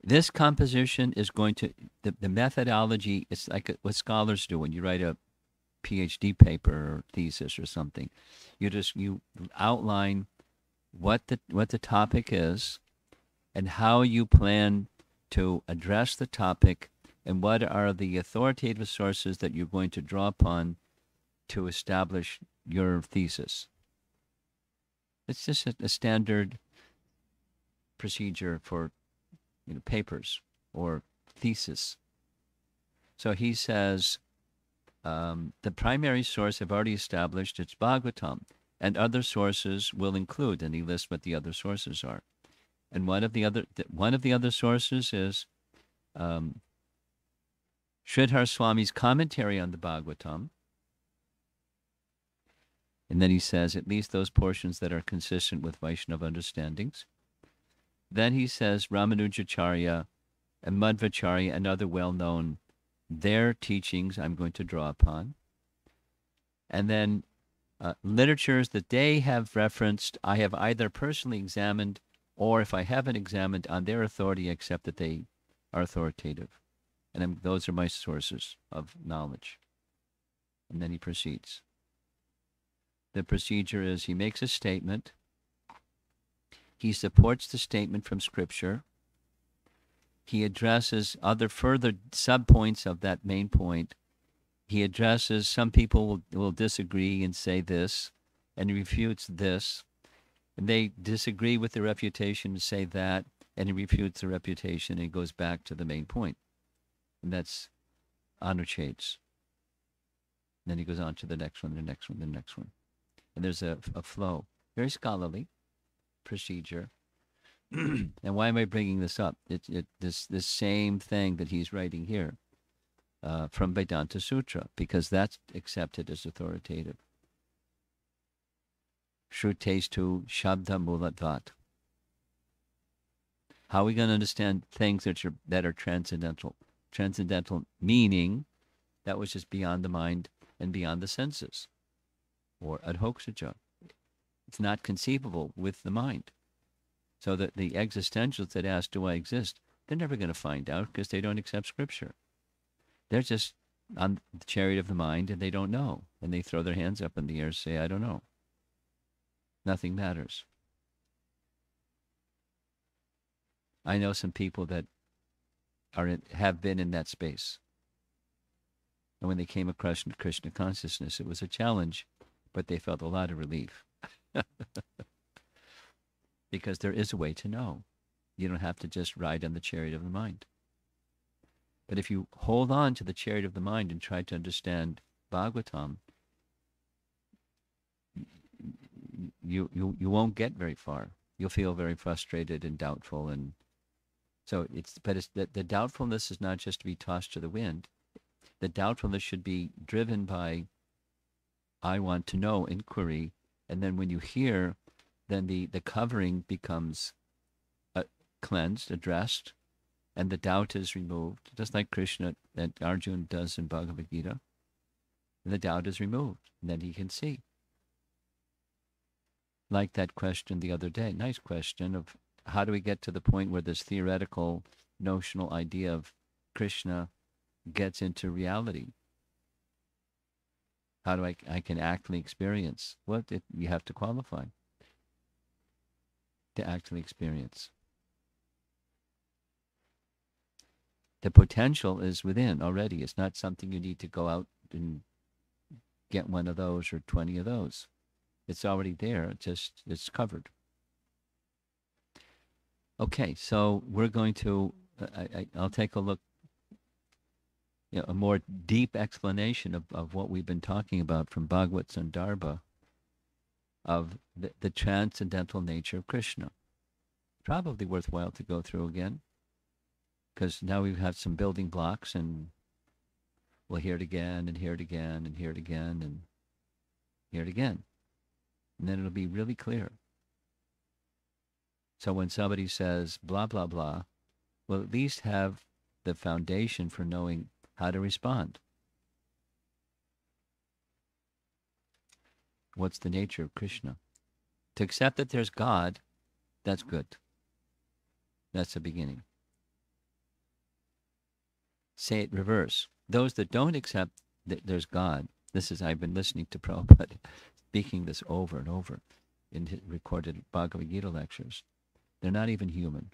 this composition is going to, the methodology, it's like what scholars do when you write a PhD paper or thesis or something. You outline what the topic is and how you plan to address the topic and what are the authoritative sources that you're going to draw upon to establish your thesis. It's just a standard procedure for papers or thesis. So he says, the primary source I've already established, it's Bhagavatam, and other sources will include, and he lists what the other sources are. And one of the other sources is Sridhar Swami's commentary on the Bhagavatam. And then he says, at least those portions that are consistent with Vaishnava understandings. Then he says, Ramanujacharya and Madhvacharya and other well-known, their teachings I'm going to draw upon. And then literatures that they have referenced, I have either personally examined, or if I haven't examined, on their authority, accept that they are authoritative. And those are my sources of knowledge. And then he proceeds. The procedure is he makes a statement. He supports the statement from Scripture. He addresses other further subpoints of that main point. He addresses, some people will disagree and say this, and he refutes this. And they disagree with the refutation and say that, and he refutes the refutation and he goes back to the main point. And that's Anuchets. Then he goes on to the next one, the next one, the next one. And there's a flow. Very scholarly procedure. And why am I bringing this up? This same thing that he's writing here from Vedanta Sutra, because that's accepted as authoritative. Shrutes tu shabda mulatvat. How are we going to understand things that are transcendental? Transcendental meaning that was just beyond the mind and beyond the senses, or adhoksaja. It's not conceivable with the mind. So that the existentials that ask, do I exist? They're never going to find out because they don't accept Scripture. They're just on the chariot of the mind and they don't know. And they throw their hands up in the air and say, I don't know. Nothing matters. I know some people that have been in that space. And when they came across Krishna consciousness, it was a challenge, but they felt a lot of relief. Because there is a way to know. You don't have to just ride on the chariot of the mind. But if you hold on to the chariot of the mind and try to understand Bhagavatam, you won't get very far. You'll feel very frustrated and doubtful, and so the doubtfulness is not just to be tossed to the wind. The doubtfulness should be driven by I want to know inquiry, and then when you hear, then the covering becomes cleansed, addressed, and the doubt is removed, just like Krishna that Arjuna does in Bhagavad Gita. And the doubt is removed, and then he can see. Like that question the other day, nice question of how do we get to the point where this theoretical, notional idea of Krishna gets into reality? How do I can actually experience? You have to qualify to actually experience. The potential is within already. It's not something you need to go out and get one of those or 20 of those. It's already there. It's covered. Okay, so we're going to, I'll take a look, a more deep explanation of what we've been talking about from Bhagavad Sandarbha of the transcendental nature of Krishna. Probably worthwhile to go through again, because now we've had some building blocks, and we'll hear it again, and hear it again, and hear it again, and hear it again. And then it'll be really clear. So when somebody says, blah, blah, blah, we'll at least have the foundation for knowing how to respond. What's the nature of Krishna? To accept that there's God, that's good. That's the beginning. Say it reverse. Those that don't accept that there's God, I've been listening to Prabhupada speaking this over and over in his recorded Bhagavad Gita lectures. They're not even human.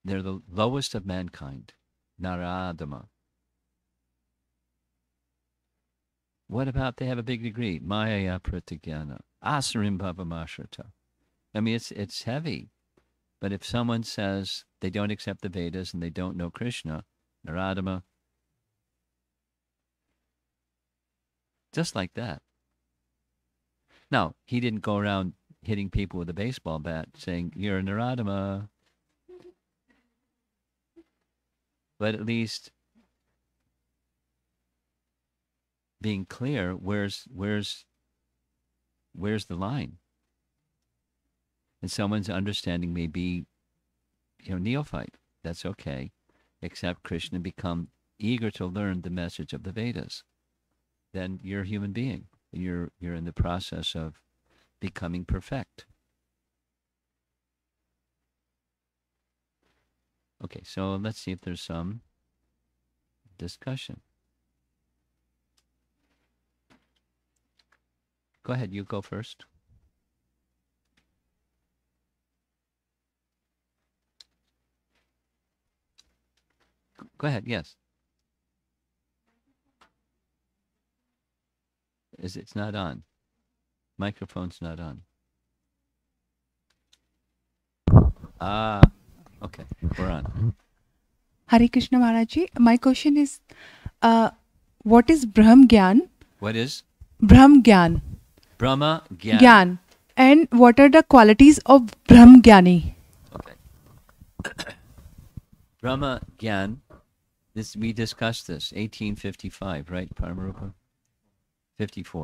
They're the lowest of mankind, Naradama. What about they have a big degree? Maya Pratigyana, Asarim Bhavamashrata. I mean, it's heavy. But if someone says they don't accept the Vedas and they don't know Krishna, Naradama, just like that. Now, he didn't go around hitting people with a baseball bat saying, you're a Naradama. But at least being clear, where's the line? And someone's understanding may be, neophyte. That's okay. Accept Krishna, become eager to learn the message of the Vedas. Then you're a human being. You're in the process of becoming perfect. Okay, so let's see if there's some discussion. Go ahead, you go first. Go ahead, yes. It's not on. Microphone's not on. Ah, okay, we're on. Hare Krishna Maharaj Ji, my question is, what is Brahm Gyan? What is? Brahm Gyan. Brahma Gyan. Gyan. And what are the qualities of Brahm Gyani? Okay. Brahma Gyan, we discussed this, 1855, right, Paramarupa? 54,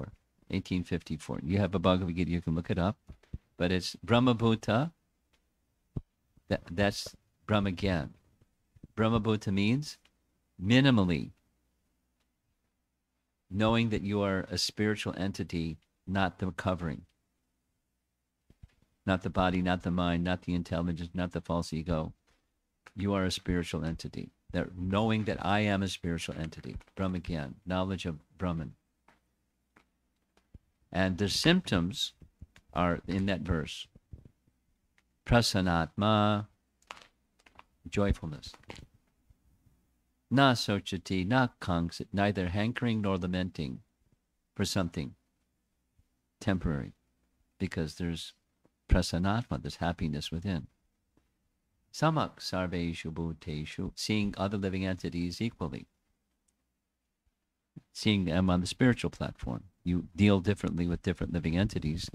1854. You have a Bhagavad Gita, you can look it up. But it's Brahma Bhuta, that's Brahma Gyan. Brahma Bhuta means minimally knowing that you are a spiritual entity, not the covering. Not the body, not the mind, not the intelligence, not the false ego. You are a spiritual entity. Knowing that I am a spiritual entity. Brahma Gyan, knowledge of Brahman. And the symptoms are in that verse. Prasanatma, joyfulness. Na sochati, na kangsit, neither hankering nor lamenting for something temporary. Because there's prasanatma, there's happiness within. Samak sarveshu bhuteshu, seeing other living entities equally. Seeing them on the spiritual platform. You deal differently with different living entities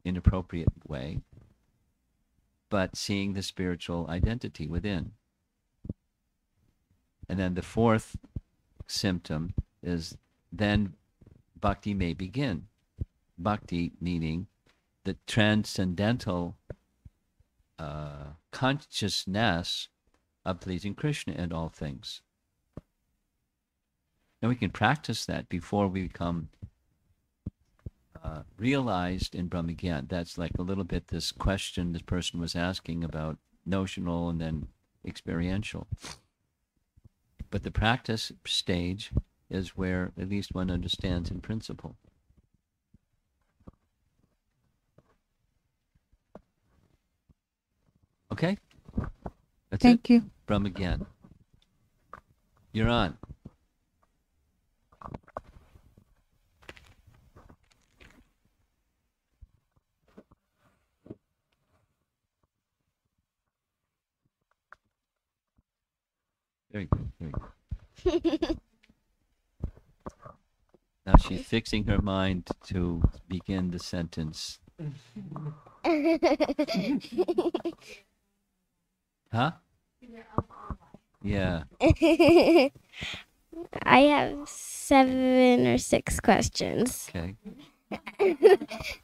in an appropriate way, but seeing the spiritual identity within. And then the fourth symptom is then bhakti may begin. Bhakti meaning the transcendental consciousness of pleasing Krishna in all things. And we can practice that before we become realized in Brahma Gyan. That's like a little bit this question this person was asking about notional and then experiential. But the practice stage is where at least one understands in principle. Okay? That's Thank it. you. Brahma Gyan. You're on. Very good. Very good. Now she's fixing her mind to begin the sentence. Huh? Yeah. I have 7 or 6 questions. Okay.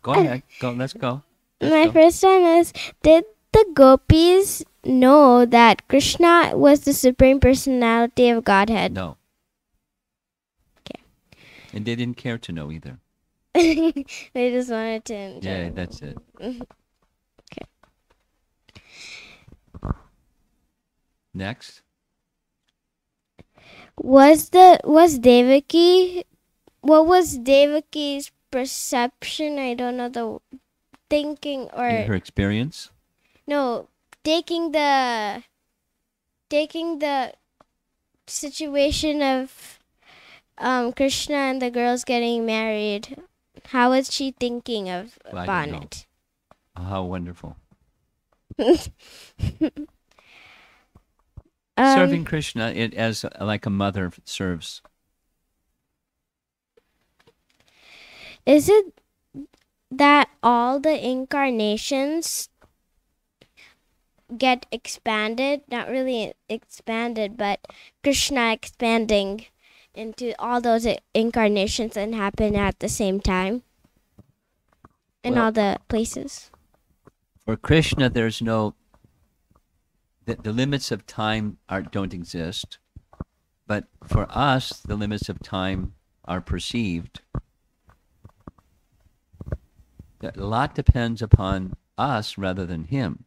Go ahead. Go. Let's go. My first one is, did the gopis know that Krishna was the Supreme Personality of Godhead? No. Okay. And they didn't care to know either. They just wanted to enjoy. Yeah, that's it. Okay. Next. Was Devaki, what was Devaki's perception? I don't know the thinking or Her experience? no, taking the situation of Krishna and the girls getting married. How was she thinking of Well, Bonnet? How wonderful. Serving Krishna as like a mother serves. Is it that all the incarnations get expanded? Not really expanded, but Krishna expanding into all those incarnations and happen at the same time in Well- all the places? For Krishna, there's no the limits of time don't exist, but for us, the limits of time are perceived. A lot depends upon us rather than him.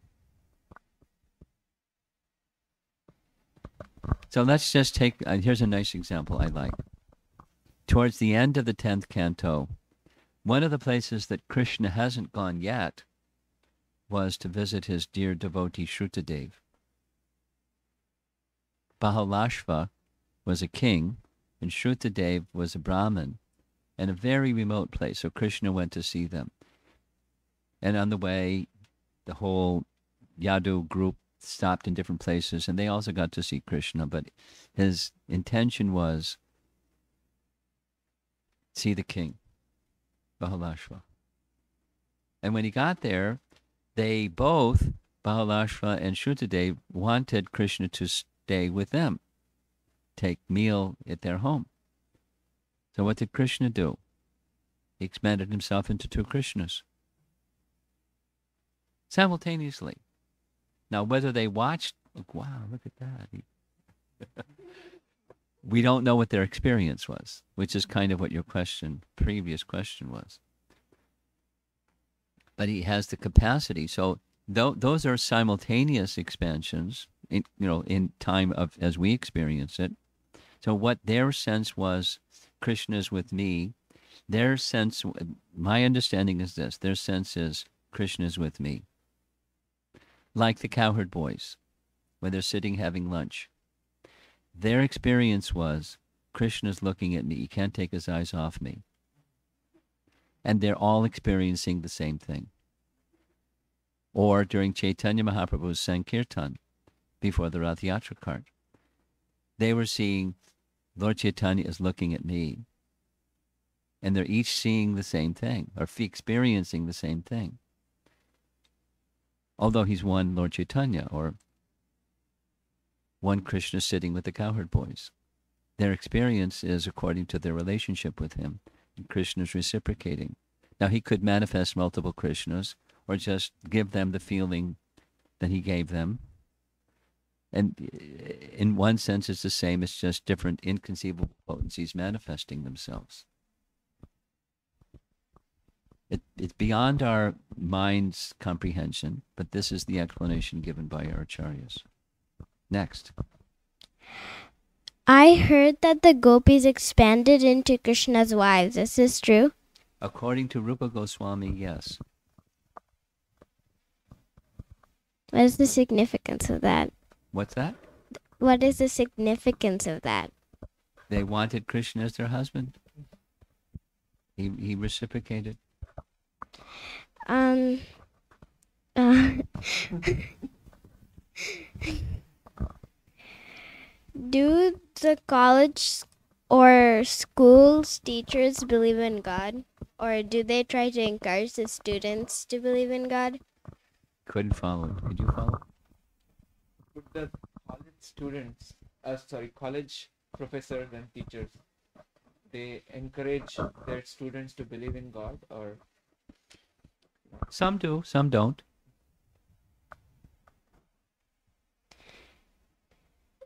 So let's just take, here's a nice example I like. Towards the end of the 10th canto, one of the places that Krishna hasn't gone yet was to visit his dear devotee Shrutadev. Bahalashva was a king, and Shrutadev was a Brahmin, in a very remote place, so Krishna went to see them. And on the way, the whole Yadu group stopped in different places, and they also got to see Krishna, but his intention was see the king, Bahalashva. And when he got there, they both, Bahalashva and Shrutadev, wanted Krishna to stay with them, take meal at their home. So what did Krishna do? He expanded himself into two Krishnas simultaneously. Now, whether they watched, like, wow, look at that. We don't know what their experience was, which is kind of what your previous question was. But he has the capacity. So those are simultaneous expansions, in time of as we experience it. So what their sense was, Krishna is with me. Their sense, my understanding is this: their sense is Krishna is with me. Like the cowherd boys, when they're sitting having lunch. Their experience was, Krishna's looking at me. He can't take his eyes off me. And they're all experiencing the same thing. Or during Chaitanya Mahaprabhu's Sankirtan, before the Rath Yatra cart, they were seeing, Lord Chaitanya is looking at me. And they're each seeing the same thing, or experiencing the same thing. Although he's one Lord Chaitanya, or one Krishna sitting with the cowherd boys. Their experience is according to their relationship with him, and Krishna's reciprocating. Now, he could manifest multiple Krishnas, or just give them the feeling that he gave them. And in one sense, it's the same. It's just different inconceivable potencies manifesting themselves. It's beyond our mind's comprehension, but this is the explanation given by our acharyas. Next. I heard that the gopis expanded into Krishna's wives. Is this true? According to Rupa Goswami, yes. What is the significance of that? What's that? What is the significance of that? They wanted Krishna as their husband. He reciprocated. Do the college or schools teachers believe in God? Or do they try to encourage the students to believe in God? Couldn't follow. Did you follow? Would the college students, college professors and teachers, they encourage their students to believe in God, or? Some do, some don't.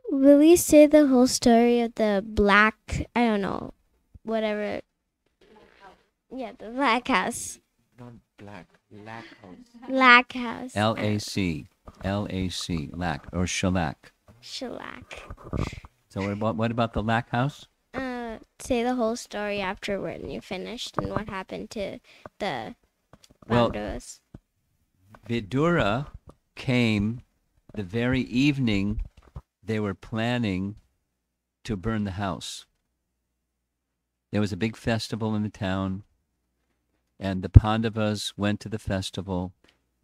Will you say the whole story of the black, I don't know, whatever. Yeah, the black house. Not black, lack house. Lack house. L-A-C, lack, or shellac. Shellac. So what about the lack house? Say the whole story after when you finished and what happened to the Well, Pandavas. Vidura came the very evening they were planning to burn the house. There was a big festival in the town, and the Pandavas went to the festival.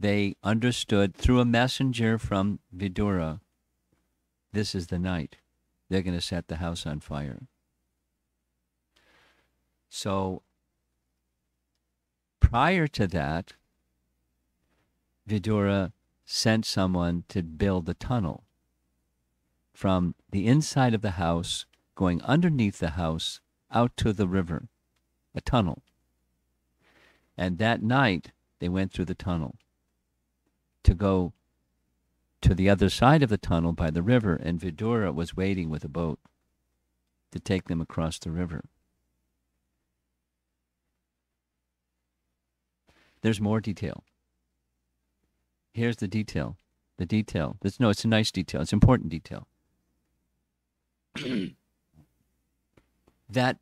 They understood through a messenger from Vidura, this is the night. They're going to set the house on fire. So prior to that, Vidura sent someone to build a tunnel from the inside of the house going underneath the house out to the river, a tunnel. And that night, they went through the tunnel to go to the other side of the tunnel by the river, and Vidura was waiting with a boat to take them across the river. There's more detail. Here's the detail. The detail. It's a nice detail. It's important detail. That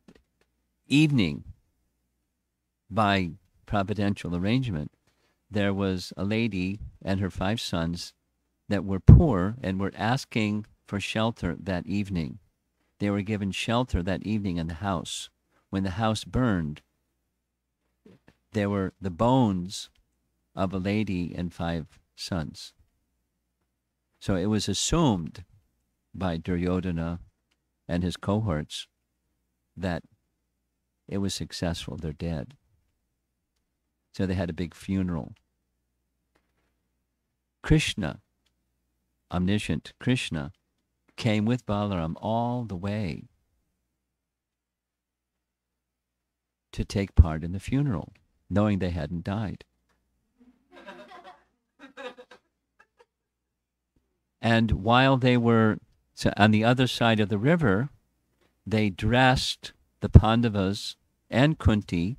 evening, by providential arrangement, there was a lady and her 5 sons that were poor and were asking for shelter that evening. They were given shelter that evening in the house. When the house burned, there were the bones of a lady and 5 sons. So it was assumed by Duryodhana and his cohorts that it was successful. They're dead. So they had a big funeral. Krishna, omniscient Krishna, came with Balaram all the way to take part in the funeral, knowing they hadn't died. And while they were on the other side of the river, they dressed, the Pandavas and Kunti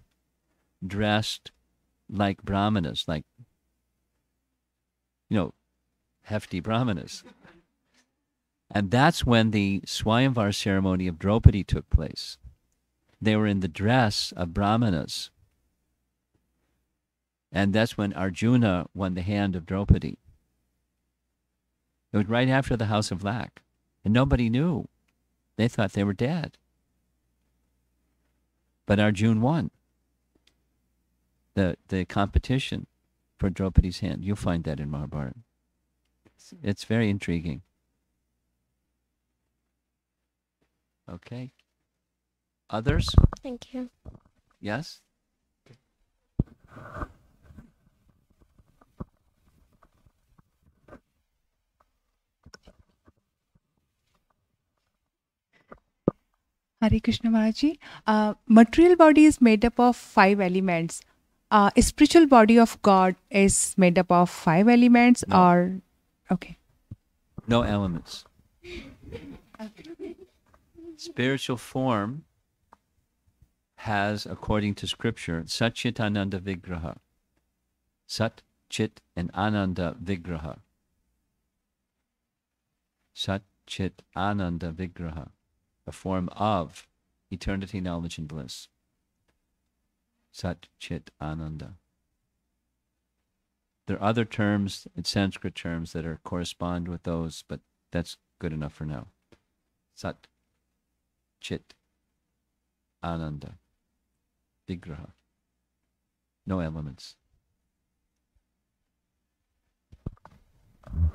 dressed like brahmanas, like, hefty brahmanas. And that's when the Swayamvar ceremony of Draupadi took place. They were in the dress of brahmanas. And that's when Arjuna won the hand of Draupadi. It was right after the House of Lac. And nobody knew. They thought they were dead. But Arjuna won the competition for Draupadi's hand. You'll find that in Mahabharata. It's very intriguing. Okay. Others? Thank you. Yes? Hare Krishna Maharaji. Material body is made up of 5 elements. Spiritual body of God is made up of 5 elements. No. Or okay. No elements. Spiritual form has, according to scripture, Sat Chit Ananda Vigraha. Sat, Chit, and Ananda Vigraha. Sat, Chit, Ananda Vigraha. A form of eternity, knowledge, and bliss. Sat, Chit, Ananda. There are other terms, Sanskrit terms, that correspond with those, but that's good enough for now. Sat, Chit, Ananda, Vigraha. No elements.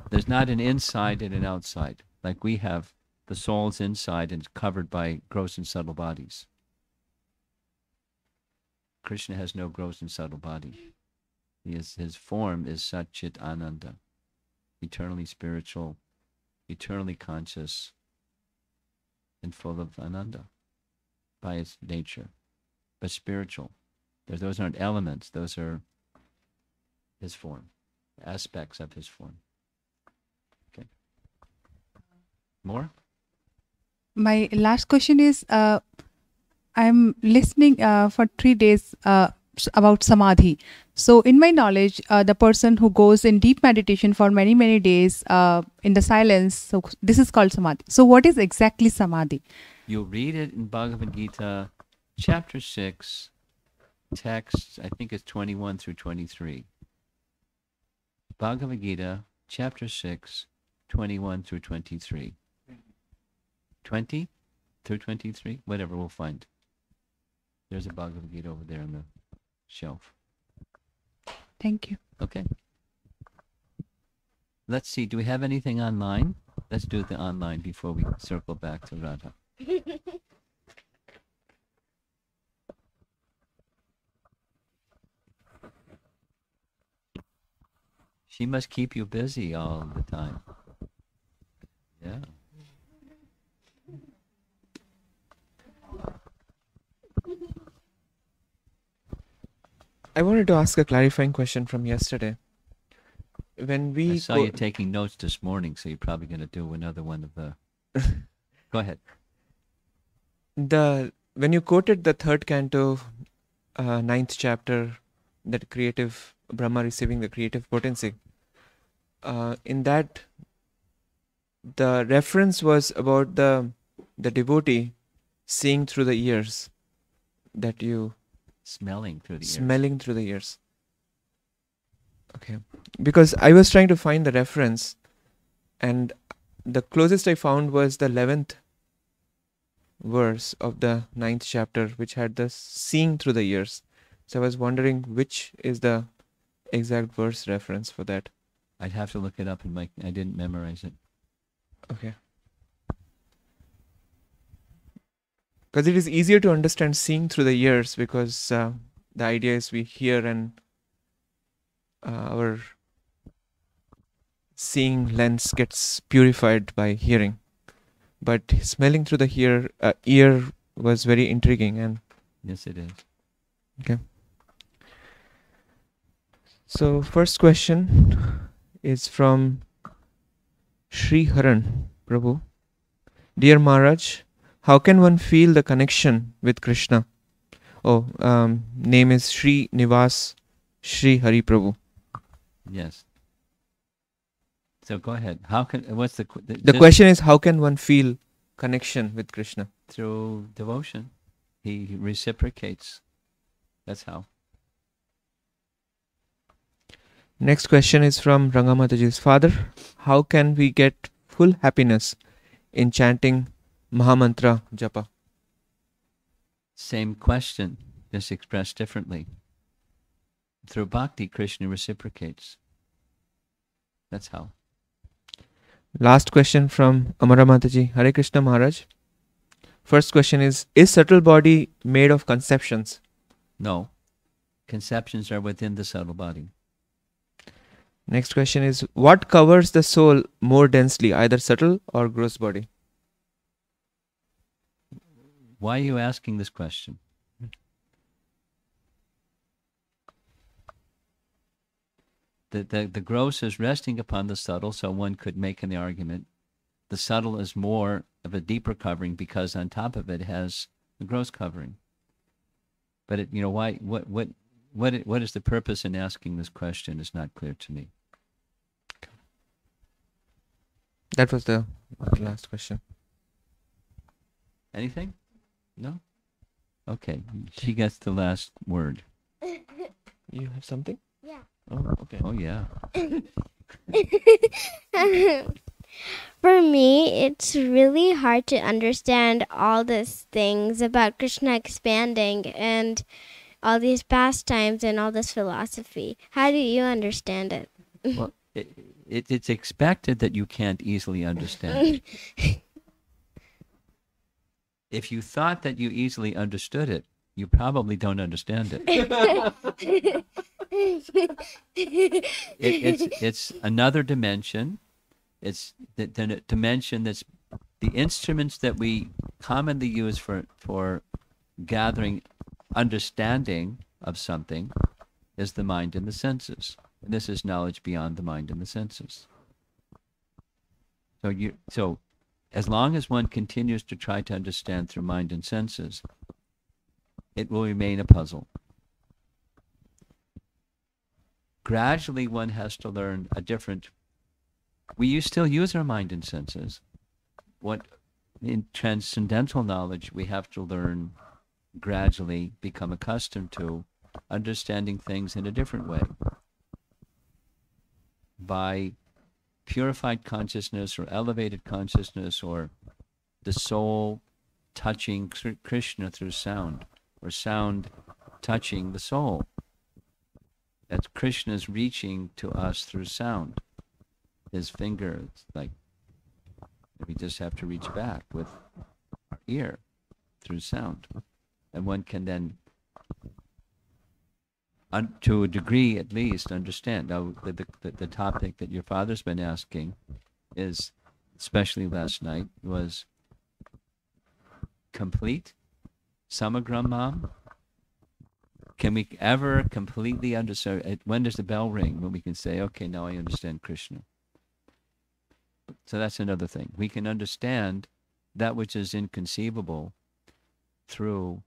There's not an inside and an outside, like we have. The soul's inside and covered by gross and subtle bodies. Krishna has no gross and subtle body. His form is Sat Chit Ananda, eternally spiritual, eternally conscious, and full of Ananda by its nature, but spiritual. Those aren't elements, those are his form, aspects of his form. Okay. More? My last question is, I'm listening for 3 days about samadhi. So in my knowledge, the person who goes in deep meditation for many, many days in the silence, so this is called samadhi. So what is exactly samadhi? You'll read it in Bhagavad Gita, chapter 6, text, I think it's 21 through 23. Bhagavad Gita, chapter 6, 21 through 23. 20 through 23? Whatever, we'll find. There's a Bhagavad Gita over there on the shelf. Thank you. Okay. Let's see, do we have anything online? Let's do the online before we circle back to Radha. She must keep you busy all the time. Yeah. I wanted to ask a clarifying question from yesterday. When I we saw you taking notes this morning, so you're probably going to do another one of the. Go ahead. when you quoted the third canto, ninth chapter, that creative Brahma receiving the creative potency, in that the reference was about the devotee seeing through the ears, that you Smelling through the ears. smelling through the ears. Okay, because I was trying to find the reference, and the closest I found was the 11th verse of the 9th chapter, which had the seeing through the ears. So I was wondering which is the exact verse reference for that. I'd have to look it up, and I didn't memorize it. Okay. Because it is easier to understand seeing through the ears, because the idea is we hear and our seeing lens gets purified by hearing. But smelling through the ear was very intriguing. And Yes, it is. okay. So first question is from Sri Haran Prabhu. Dear Maharaj, how can one feel the connection with Krishna? Name is Sri Nivas Sri Hari Prabhu. Yes. So go ahead. How can? What's the question is, how can one feel connection with Krishna? Through devotion. He reciprocates. That's how. Next question is from Rangamataji's father. How can we get full happiness in chanting Mahamantra Japa? Same question, just expressed differently. Through bhakti, Krishna reciprocates. That's how. Last question from Amara Mataji. Hare Krishna Maharaj. First question is subtle body made of conceptions? No. Conceptions are within the subtle body. Next question is, what covers the soul more densely, either subtle or gross body? Why are you asking this question? The gross is resting upon the subtle, so one could make an argument. The subtle is more of a deeper covering because on top of it has the gross covering. But why? What is the purpose in asking this question is not clear to me. That was the last question. Anything? No? Okay. She gets the last word. You have something? Yeah. Oh, okay. Oh, yeah. For me, it's really hard to understand all these things about Krishna expanding and all these pastimes and all this philosophy. How do you understand it? Well, it's expected that you can't easily understand it. If you thought that you easily understood it, you probably don't understand it. It's another dimension. It's the dimension that's the instruments that we commonly use for gathering understanding of something is the mind and the senses. And this is knowledge beyond the mind and the senses. So as long as one continues to try to understand through mind and senses, it will remain a puzzle. Gradually, one has to learn a different. We still use our mind and senses. What in transcendental knowledge we have to learn gradually, become accustomed to understanding things in a different way. By purified consciousness or elevated consciousness, or the soul touching Krishna through sound, or sound touching the soul. That's Krishna's reaching to us through sound. His finger, it's like we just have to reach back with our ear through sound. And one can then, to a degree at least, understand. Now, the topic that your father's been asking is, especially last night, was complete Samagram Mam, Can we ever completely understand? When does the bell ring when we can say, okay, now I understand Krishna? So that's another thing. We can understand that which is inconceivable through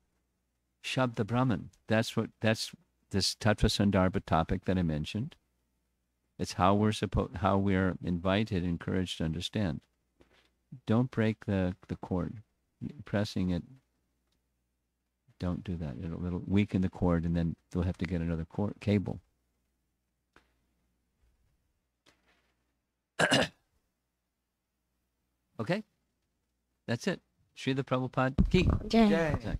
Shabda Brahman. That's this Tattva Sandarbha topic that I mentioned. It's how we're invited, encouraged to understand. Don't break the cord. Pressing it, don't do that. It'll weaken the cord, and then they'll have to get another cable. Okay? That's it. Srila Prabhupada ki. Jai. Jai.